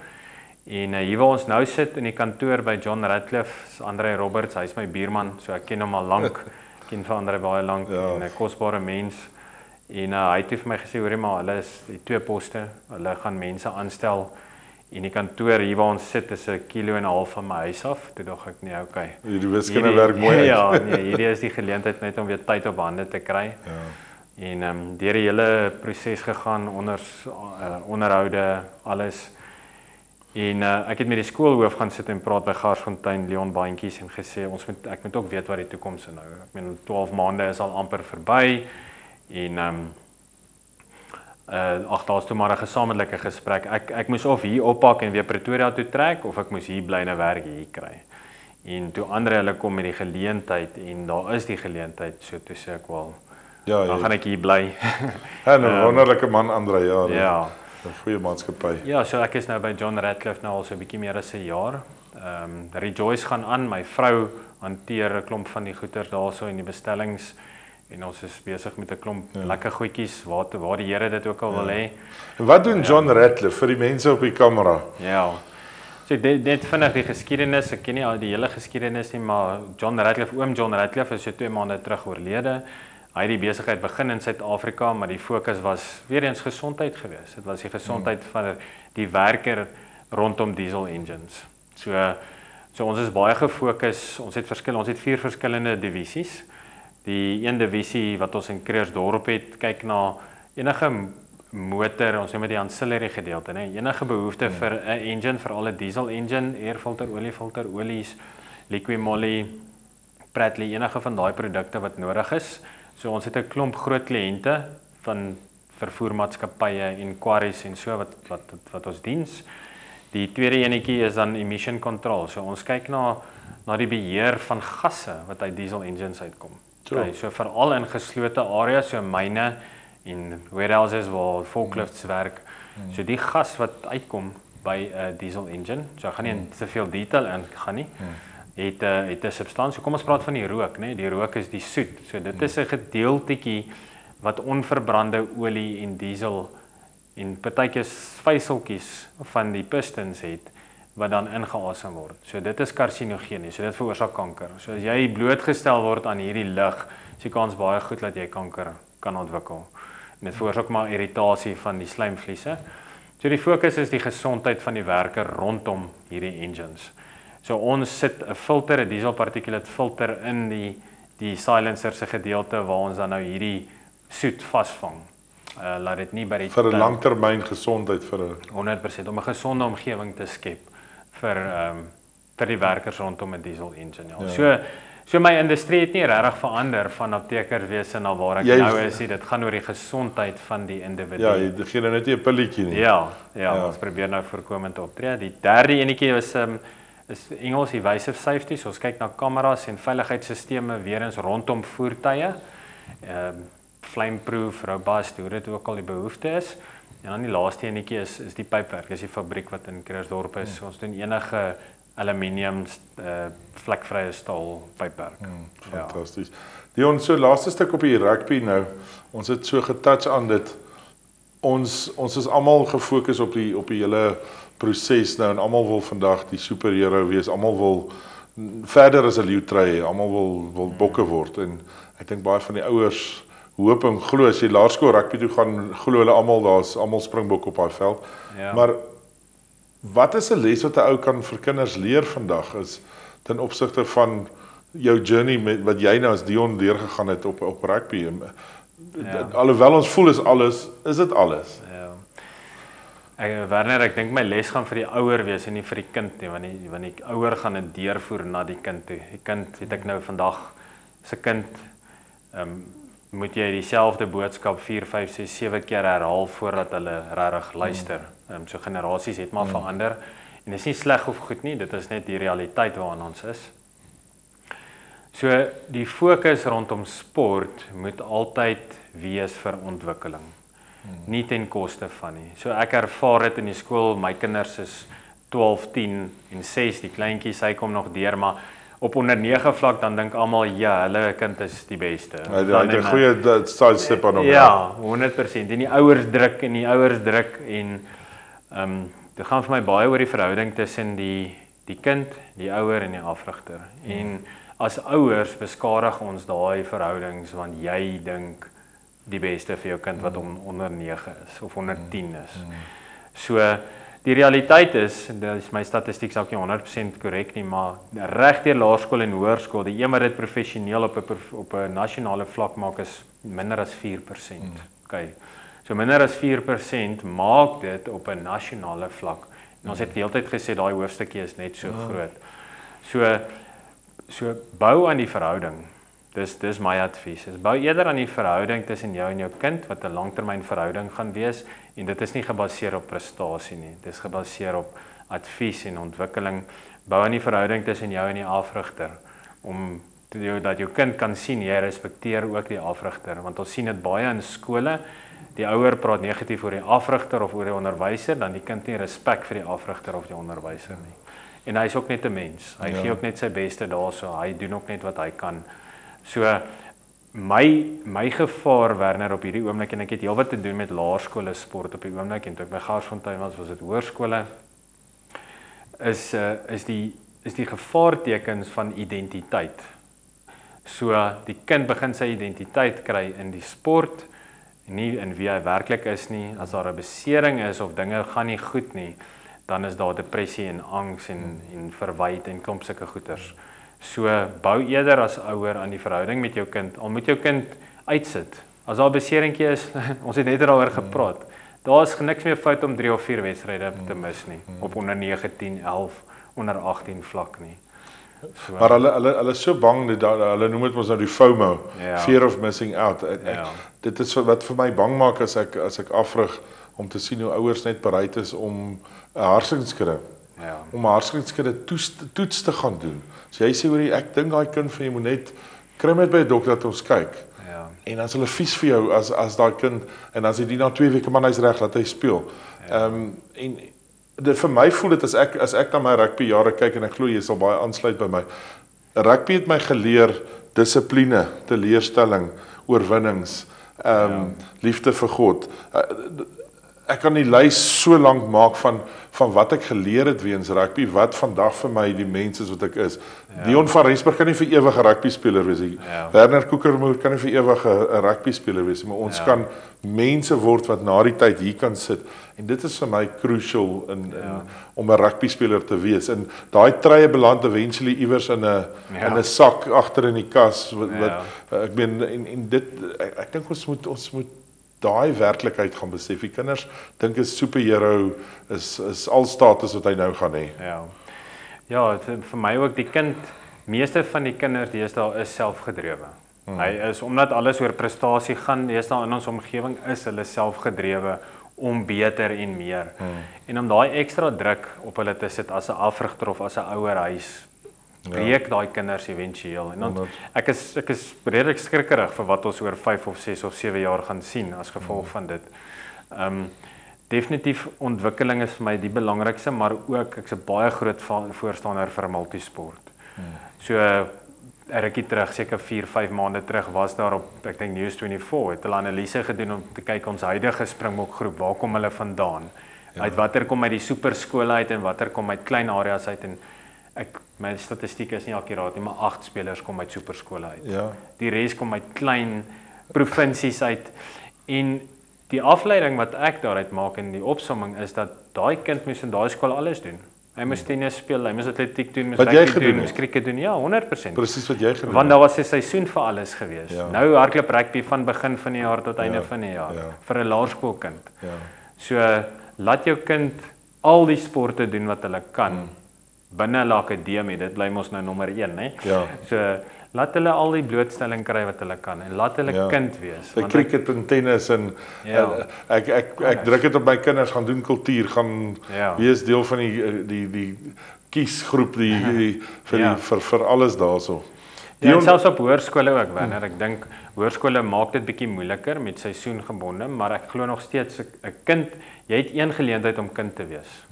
En hier waar ons nou sit in die kantoor by John Ratcliffe, Andre Roberts, hy's my buurman, so ek ken hom al lank. Ken vir Andre baie lank en 'n kosbare mens. En hy het vir my gesê, hoorie maar, hulle is die 2 poste. Hulle gaan mense aanstel. En die kantoor hier waar ons sit is 1,5 km van my huis af. Toe dink ek nee, okay. Hierdie wiskunde werk mooi uit. Ja, nee, hierdie is die geleentheid net om weer tyd op hande te kry. Ja. En deur die hele proses gegaan, onderhoude, alles. En ek het met die skoolhoof gaan sit en praat by Garsfontein, Leon Baantjies en gesê ek moet ook weet wat die toekoms is nou. Ek meen 12 maande is al amper verby en daar's toe maar 'n gesamentlike gesprek. Ek moes of hier oppak en weer Pretoria toe trek of ek moes hier bly en 'n werk hier kry. En toe ander hulle kom met die geleentheid en daar is die geleentheid, so toe sê ek wel, dan gaan ek hier bly. 'n wonderlike man Andre, ja. 'n goeie maatskappy. Ja, so ek is nou by John Ratcliffe nou al so 'n bietjie meer as 'n jaar. Rejoice gaan aan, my vrou hanteer 'n klomp van die goeder daarso in die bestellings en ons is besig met 'n klomp lekker goedjies waar die Here dit ook al wil hê. En wat doen John Ratcliffe vir die mense op die kamera? Ja. So net vinnig die geskiedenis, ek ken nie al die hele geskiedenis nie, maar John Ratcliffe, oom John Ratcliffe is so 2 maande terug oorlede. Hy het die besigheid begin in Suid-Afrika, maar die fokus was weer eens gesondheid geweest. Dit was die gesondheid van die werker rondom diesel engines. So ons is baie gefokus, ons het 4 verskillende divisies. Die een divisie wat ons in Kreersdorp het, kyk na enige motor, ons noem dit die ancillary gedeelte, né? Enige behoefte vir 'n engine, veral 'n diesel engine, airfilter, oliefilter, olies, Liqui-Moly, Prattley, enige van daai produkte wat nodig is. So ons het 'n klomp groot kliënte van vervoermaatskappye en quarries en so wat ons diens. Die tweede enetjie is dan emission control. So ons kyk na die beheer van gasse wat uit diesel engines uitkom. Okay, so veral in geslote areas, so myne en warehouses waar forklifts werk. So die gas wat uitkom by 'n diesel engine, so ek gaan nie in te veel detail ingaan nie. het 'n substansie. Kom ons praat van die rook, né? Die rook is die soet. So dit is 'n gedeeltjie wat onverbrande olie en diesel en partykeer vyseltjies van die pistons het wat dan ingeasem word. So dit is karsinogeen, so dit veroorsaak kanker. So as jy blootgestel word aan hierdie lug, is die kans baie goed dat jy kanker kan ontwikkel. En dit veroorsaak maar irritasie van die slijmvliese. So die fokus is die gesondheid van die werker rondom hierdie engines. So ons sit 'n filter, 'n dieselparticulate filter in die silencer se gedeelte waar ons dan nou hierdie soet vasvang. Laat dit nie by die vir 'n langtermyn gesondheid vir 'n 100% om 'n gesonde omgewing te skep vir die werkers rondom 'n diesel engine. Ja. So my industrie het nie regtig verander van aptekerswese na waar ek nou is. Dit gaan oor die gesondheid van die individu. Ja, jy gee nou net nie 'n pilletjie nie. Ja, ons probeer nou voorkomend optree. Die derde enetjie is Engels evasive safety. So ons kyk na kameras en veiligheidsstelsels weer eens rondom voertuie. Flameproof, robust, hoe dit ook al die behoefte is. En dan die laaste enetjie is die pypwerk. Dis die fabriek wat in Krugersdorp is. So ons doen enige aluminium, vlekvrye staal pypwerk. Fantasties. Dion, so laaste stuk op die rugby nou. Ons het so getouch aan dit. Ons is almal gefokus op die hele proses nou en almal wil vandag die superhero wees. Almal wil verder as 'n leeutrui, almal wil bokke word en ek dink baie van die ouers hoop en glo as jy laerskool rugby toe gaan, glo hulle almal daar's almal springbok op daai veld. Ja. Maar wat is 'n les wat 'n ou kan vir kinders leer vandag is ten opsigte van jou journey met wat jy nou as Dion deurgegaan het op rugby. Ja. Alhoewel ons voel is dit alles. Ja. Werner, ek dink my les gaan vir die ouer wees en nie vir die kind nie, want die ouer gaan dit deurvoer na die kind toe. Die kind het ek nou vandag se kind moet jy dieselfde boodskap 4, 5, 6, 7 keer herhaal voordat hulle regtig luister. So generasies het maar verander en dit is nie sleg of goed nie, dit is net die realiteit waarin ons is. So die fokus rondom sport moet altyd wees vir ontwikkeling. Nie ten koste van nie. So ek ervaar dit in die skool, my kinders is 12, 10 en 6, die kleintjies, hy kom nog deur, maar op onder 9 vlak dan dink almal ja, hulle kind is die beste. Hy het 'n goeie sidestep aan hom. Ja, 100%. En die ouers druk en dit gaan vir my baie oor die verhouding tussen die kind, die ouer en die afrigter. En as ouers beskadig ons daai verhoudings want jy dink die beste vir jou kind wat onder 9 is of onder 10 is. So die realiteit is, dis my statistiek dalk nie 100% korrek nie, maar regdeur laerskool en hoërskool, die een wat dit professioneel op 'n nasionale vlak maak is minder as 4%. Okay. So minder as 4% maak dit op 'n nasionale vlak. En ons het die hele tyd gesê daai hoofstukkie is net so groot. So bou aan die verhouding. Dis my advies. Bou eerder aan die verhouding tussen jou en jou kind wat 'n langtermyn verhouding gaan wees en dit is nie gebaseer op prestasie nie. Dit is gebaseer op advies en ontwikkeling. Bou aan die verhouding tussen jou en die afrigter om dat jou kind kan sien jy respekteer ook die afrigter want ons sien dit baie in skole. Die ouer praat negatief oor die afrigter of oor die onderwyser, dan die kind nie respek vir die afrigter of die onderwyser nie. En hy is ook net 'n mens. Hy gee ook net sy beste daarso. Hy doen ook net wat hy kan. So my gevaar Werner op hierdie oomblik en ek het heelwat te doen met laerskole sport op die oomblik en toe ek by Garsfontein was dit hoërskole is die gevaartekens van identiteit. So die kind begin sy identiteit kry in die sport, nie in wie hy werklik is nie. As daar 'n besering is of dinge gaan nie goed nie, dan is daar depressie en angs en verwyd en klomp sulke goeters. So bou eerder as ouer aan die verhouding met jou kind. Al moet jou kind uitsit. As daar 'n beseringkie is, ons het net daaroor gepraat. Daar is niks meer fout om 3 of 4 wedstryde te mis nie op onder 9, 10, 11, onder 18 vlak nie. So, maar hulle is so bang hulle noem dit mos nou die FOMO, fear of missing out. Dit is wat vir my bang maak as ek afrig om te sien hoe ouers net bereid is om 'n hartskrikke om 'n hartskrikke toets te gaan doen. So jy sê hoor ek dink daai kind van jy moet net kry met by 'n dokter dat ons kyk. Ja. En dan is hulle vies vir jou as daai kind en dan sê die na 2 weke man hy's reg dat hy speel. Ja. En vir my voel dit as ek na my rugby jare kyk en ek glo jy sal baie aansluit by my. Rugby het my geleer dissipline, teleurstelling, oorwinnings, liefde vir God. Ek kan die lys so lank maak van wat ek geleer het weens rugby, wat vandag vir my die mens is wat ek is. Dion van Rensburg kan nie vir ewig 'n rugby speler wees nie. Werner Koekermoer kan nie vir ewig 'n rugby speler wees nie, maar ons kan mense word wat na die tyd hier kan sit. En dit is vir my crucial om 'n rugby speler te wees. En daai treie beland eventually iewers in 'n sak agter in die kas ek meen en dit ek dink ons moet daai werklikheid gaan besef. Die kinders dink 'n superhero is al status wat hy nou gaan hê. Ja, vir my ook meeste van die kinders deesdae is selfgedrewe. Hy is omdat alles oor prestasie gaan, deesdae in ons omgewing is hulle selfgedrewe om beter en meer. En om daai ekstra druk op hulle te sit as 'n afrigter of as 'n ouerhuis breek daai kinders éventueel. En dan ek is redelik skrikkerig vir wat ons oor 5 of 6 of 7 jaar gaan sien as gevolg van dit. Definitief ontwikkeling is vir my die belangrikste, maar ook ek's 'n baie groot voorstander vir multisport. So 'n rukkie terug, seker 4-5 maande terug was daar op ek dink News24 het hulle analise gedoen om te kyk ons huidige Springbokgroep, waar kom hulle vandaan? Uit watter kom uit die superskole uit en watter kom uit klein areas uit en my statistiek is nie akkuraat nie, maar 8 spelers kom uit superskole uit. Die res kom uit klein provinsies uit en die afleiding wat ek daaruit maak in die opsomming is dat daai kind moes in daai skool alles doen. Hy moes tennis speel, hy moes atletiek doen, moes rugby doen, moes cricket doen. Ja, 100%. Presies wat jy gedoen het. Want daar was 'n seisoen vir alles gewees. Nou hardloop rugby van begin van die jaar tot einde van die jaar vir 'n laerskoolkind. So laat jou kind al die sporte doen wat hulle kan binne hulle akademie. Dit bly mos nou nommer 1, né? So laat hulle al die blootstelling kry wat hulle kan en laat hulle kind wees. Want cricket en tennis en ek druk dit op my kinders gaan doen kultuur, gaan wees deel van die kiesgroep vir alles daarso. En selfs op hoërskole ook, Werner. Ek dink hoërskole maak dit bietjie moeiliker met seisoengebonde, maar ek glo nog steeds 'n kind, jy het een geleentheid om kind te wees.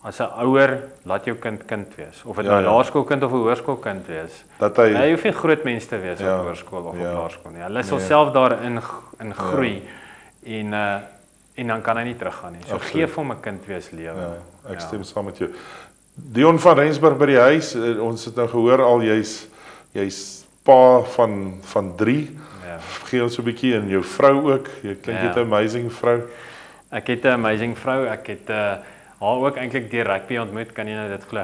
As 'n ouer, laat jou kind wees. Of dit nou 'n laerskoolkind of 'n hoërskoolkind wees. Hy hoef nie groot mens te wees op hoërskool of op laerskool nie. Hulle sal self daarin groei en dan kan hy nie teruggaan nie. So gee vir hom 'n kind wees lewe. Ek stem saam met jou. Dion van Rensburg by die huis, ons het nou gehoor al jy's pa van 3. Gee ons so 'n bietjie en jou vrou ook. Jy klink jy het 'n amazing vrou. Ek het 'n amazing vrou. Ek het haar ook eintlik deur rugby ontmoet, kan jy nou dit glo.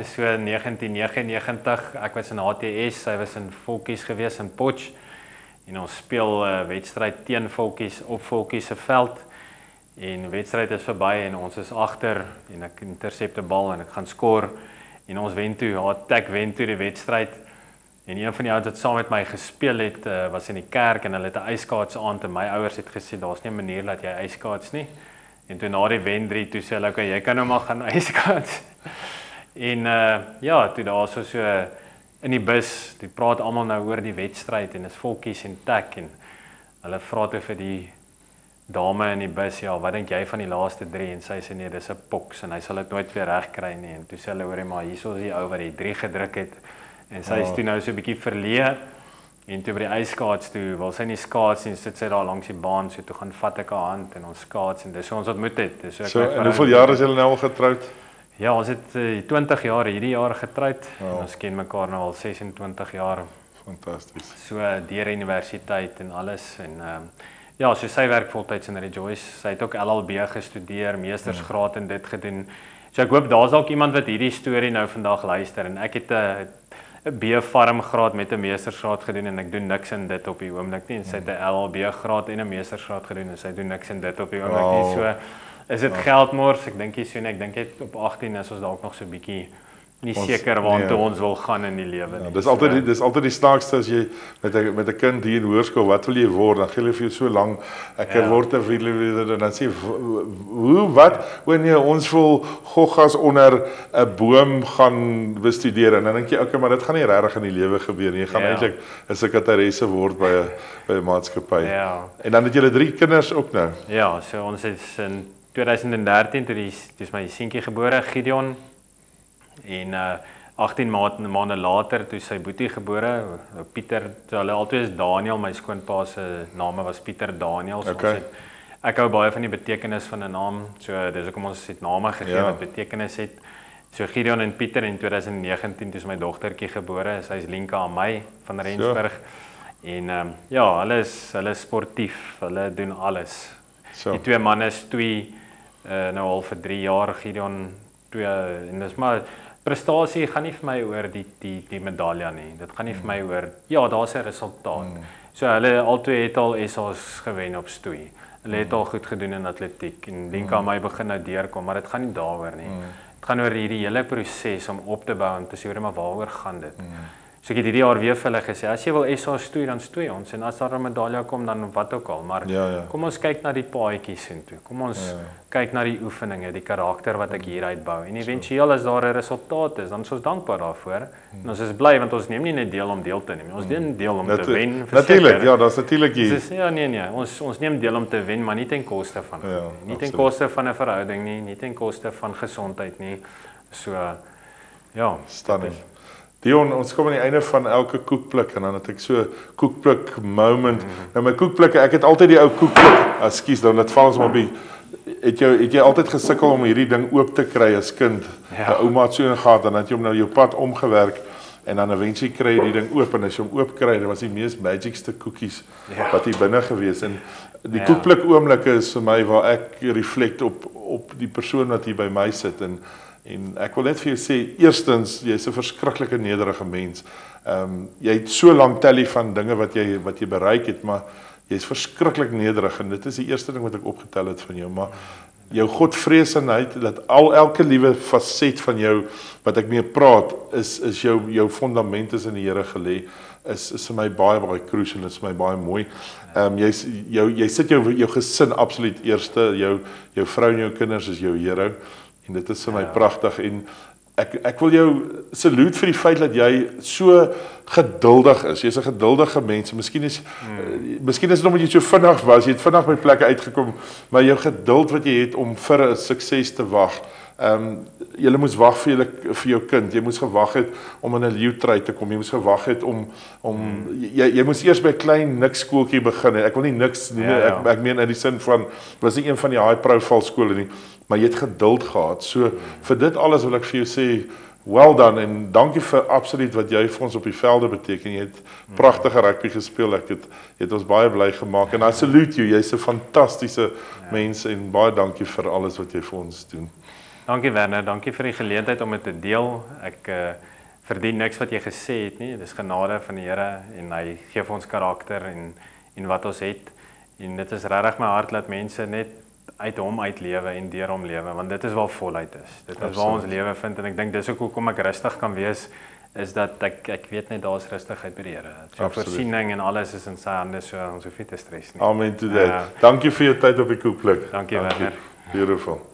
So 1999, ek was in HTS, sy was in Volkies gewees in Potch. En ons speel 'n wedstryd teen Volkies op Volkies se veld. En wedstryd is verby en ons is agter en ek intercepte bal en ek gaan skoor en ons wen toe, haar attack wen toe die wedstryd. En een van die ouens wat saam met my gespeel het, was in die kerk en hulle het 'n ijskaats aand en my ouers het gesê daar's nie 'n manier dat jy ijskaats nie. En toe na die wen 3 toe sê hulle okay, jy kan nou maar gaan ijskaats. En toe daar so in die bus, die praat almal nou oor die wedstryd en is Volkies en Tack en hulle vra toe vir die dame in die bus, wat dink jy van die laaste 3 en sy sê nee, dis 'n poks en hy sal dit nooit weer regkry nie. En toe sê hulle hoorie maar hierso is die ou wat die 3 gedruk het. En sy is toe nou so 'n bietjie verleë en toe by die ijskaats toe, wil sy nie skaats en sit sy daar langs die baan, so toe gaan vat ek haar hand en ons skaats en dis so ons ontmoet het. So en hoeveel jaar is julle nou al getroud? Ja, ons het 20 jaar hierdie jaar getroud. Ons ken mekaar nou al 26 jaar. Fantasties. So deur universiteit en alles en so sy werk voltyds in Rejoice. Sy het ook LLB gestudeer, meestersgraad en dit gedoen. So ek hoop daar's dalk iemand wat hierdie storie nou vandag luister en ek het 'n B-farm graad met 'n meestersgraad gedoen en ek doen niks in dit op die oomblik nie. En sy het 'n LLB graad en 'n meestersgraad gedoen en sy doen niks in dit op die oomblik nie. So is dit geldmors? Ek dink so en ek dink dit op 18 is ons dalk nog so 'n bietjie nie seker waartoe ons wil gaan in die lewe nie. Dis altyd die snaakste as jy met 'n kind hier in hoërskool, wat wil jy word? Dan gee hulle vir jou so lank ek word 'n wielerrenner en dan sê wat? O nee, ons wil goggas onder 'n boom gaan bestudeer en dan dink jy okay, maar dit gaan nie regtig in die lewe gebeur nie. Jy gaan eintlik 'n sekretaresse word by 'n maatskappy. En dan het julle 3 kinders ook nou. Ja, so ons is in 2013 toe is my seentjie gebore, Gideon, en 18 maande later toe sy boetie gebore, Pieter, hulle altyd is Daniel, my skoonpa se name was Pieter Daniel. So ek hou baie van die betekenis van 'n naam, so dis hoekom ons het name gegee wat betekenis het. So Gideon en Pieter in 2019 toe is my dogtertjie gebore, sy is Linka Amay van Rensburg. En hulle is sportief, hulle doen alles. Die twee manne is nou al vir 3 jaar, Gideon 2, en dis maar prestasie gaan nie vir my oor die medalje nie. Dit gaan nie vir my oor daar's 'n resultaat. So hulle albei het al SA's gewen op stoei. Hulle het al goed gedoen in atletiek en Linka my begin nou deurkom, maar dit gaan nie daaroor nie. Dit gaan oor hierdie hele proses om op te bou en te sê maar waaroor gaan dit. So ek het hierdie jaar weer vir hulle gesê, as jy wil SA stoei, dan stoei ons, en as daar 'n medalje kom, dan wat ook al, maar kom ons kyk na die paadjies intoe, kom ons kyk na die oefeninge, die karakter wat ek hier uitbou, en eventueel as daar 'n resultaat is, dan is ons dankbaar daarvoor, en ons is bly, want ons neem nie net deel om deel te neem, ons neem deel om te wen. Natuurlik, dis natuurlik hier. Nee, ons neem deel om te wen, maar nie ten koste van, nie ten koste van 'n verhouding nie ten koste van gesondheid nie, so, stunning. Dion, ons kom aan die einde van elke koekblik en dan het ek so koekblik moment. Nou my koekblikke, ek het altyd die ou koekblik, ekskuus, dan dit val ons maar by. Het jy altyd gesukkel om hierdie ding oop te kry as kind? Ouma het so ingegaan, dan het jy hom nou jou pad omgewerk en dan eventually kry jy die ding oop en as jy hom oop kry, dit was die mees magicste koekies wat hier binne gewees en die koekblik oomblikke is vir my waar ek reflect op die persoon wat hier by my sit en ek wil net vir jou sê, eerstens, jy's 'n verskriklike nederige mens. Jy het so lank tally van dinge wat jy bereik het, maar jy's verskriklik nederig en dit is die eerste ding wat ek opgetel het van jou, maar jou godvreesenheid, dat elke liewe facet van jou wat ek mee praat, is jou fundament is in die Here gelê, is vir my baie crucial, is vir my baie mooi. Jy sit jou gesin absoluut eerste, jou vrou en jou kinders is jou hero. En dit is vir my pragtig en ek wil jou salute vir die feit dat jy so geduldig is. Jy's 'n geduldige mens. Miskien is dit omdat jy so vinnig was, jy het vinnig by plekke uitgekom, maar jou geduld wat jy het om vir 'n sukses te wag. Jy moes wag vir jou kind. Jy moes gewag het om in 'n leeutrui te kom. Jy moes gewag het om jy moes eers by 'n klein niks skooltjie begin. Ek wil nie niks nie. Ek meen in die sin van was nie een van die high profile skole nie, maar jy het geduld gehad. So vir dit alles wil ek vir jou sê well done en dankie vir absoluut wat jy vir ons op die velde beteken. Jy het pragtige rugby gespeel. Jy het ons baie bly gemaak en I salute you. Jy's 'n fantastiese mens en baie dankie vir alles wat jy vir ons doen. Dankie Werner, dankie vir die geleentheid om dit te deel. Ek verdien niks wat jy gesê het nie. Dis genade van die Here en hy gee vir ons karakter en wat ons het. En dit is regtig my hart dat mense net uit hom uitlewe en deur hom lewe, want dit is waar volheid is. Dit is waar ons lewe vind en ek dink dis ook hoekom ek rustig kan wees, is dat ek weet net daar's rustigheid by die Here. So voorsiening en alles is in sy hande, so ons hoef nie te stres nie. Amen to that. Dankie vir jou tyd op die koekblik. Dankie Werner. Beautiful.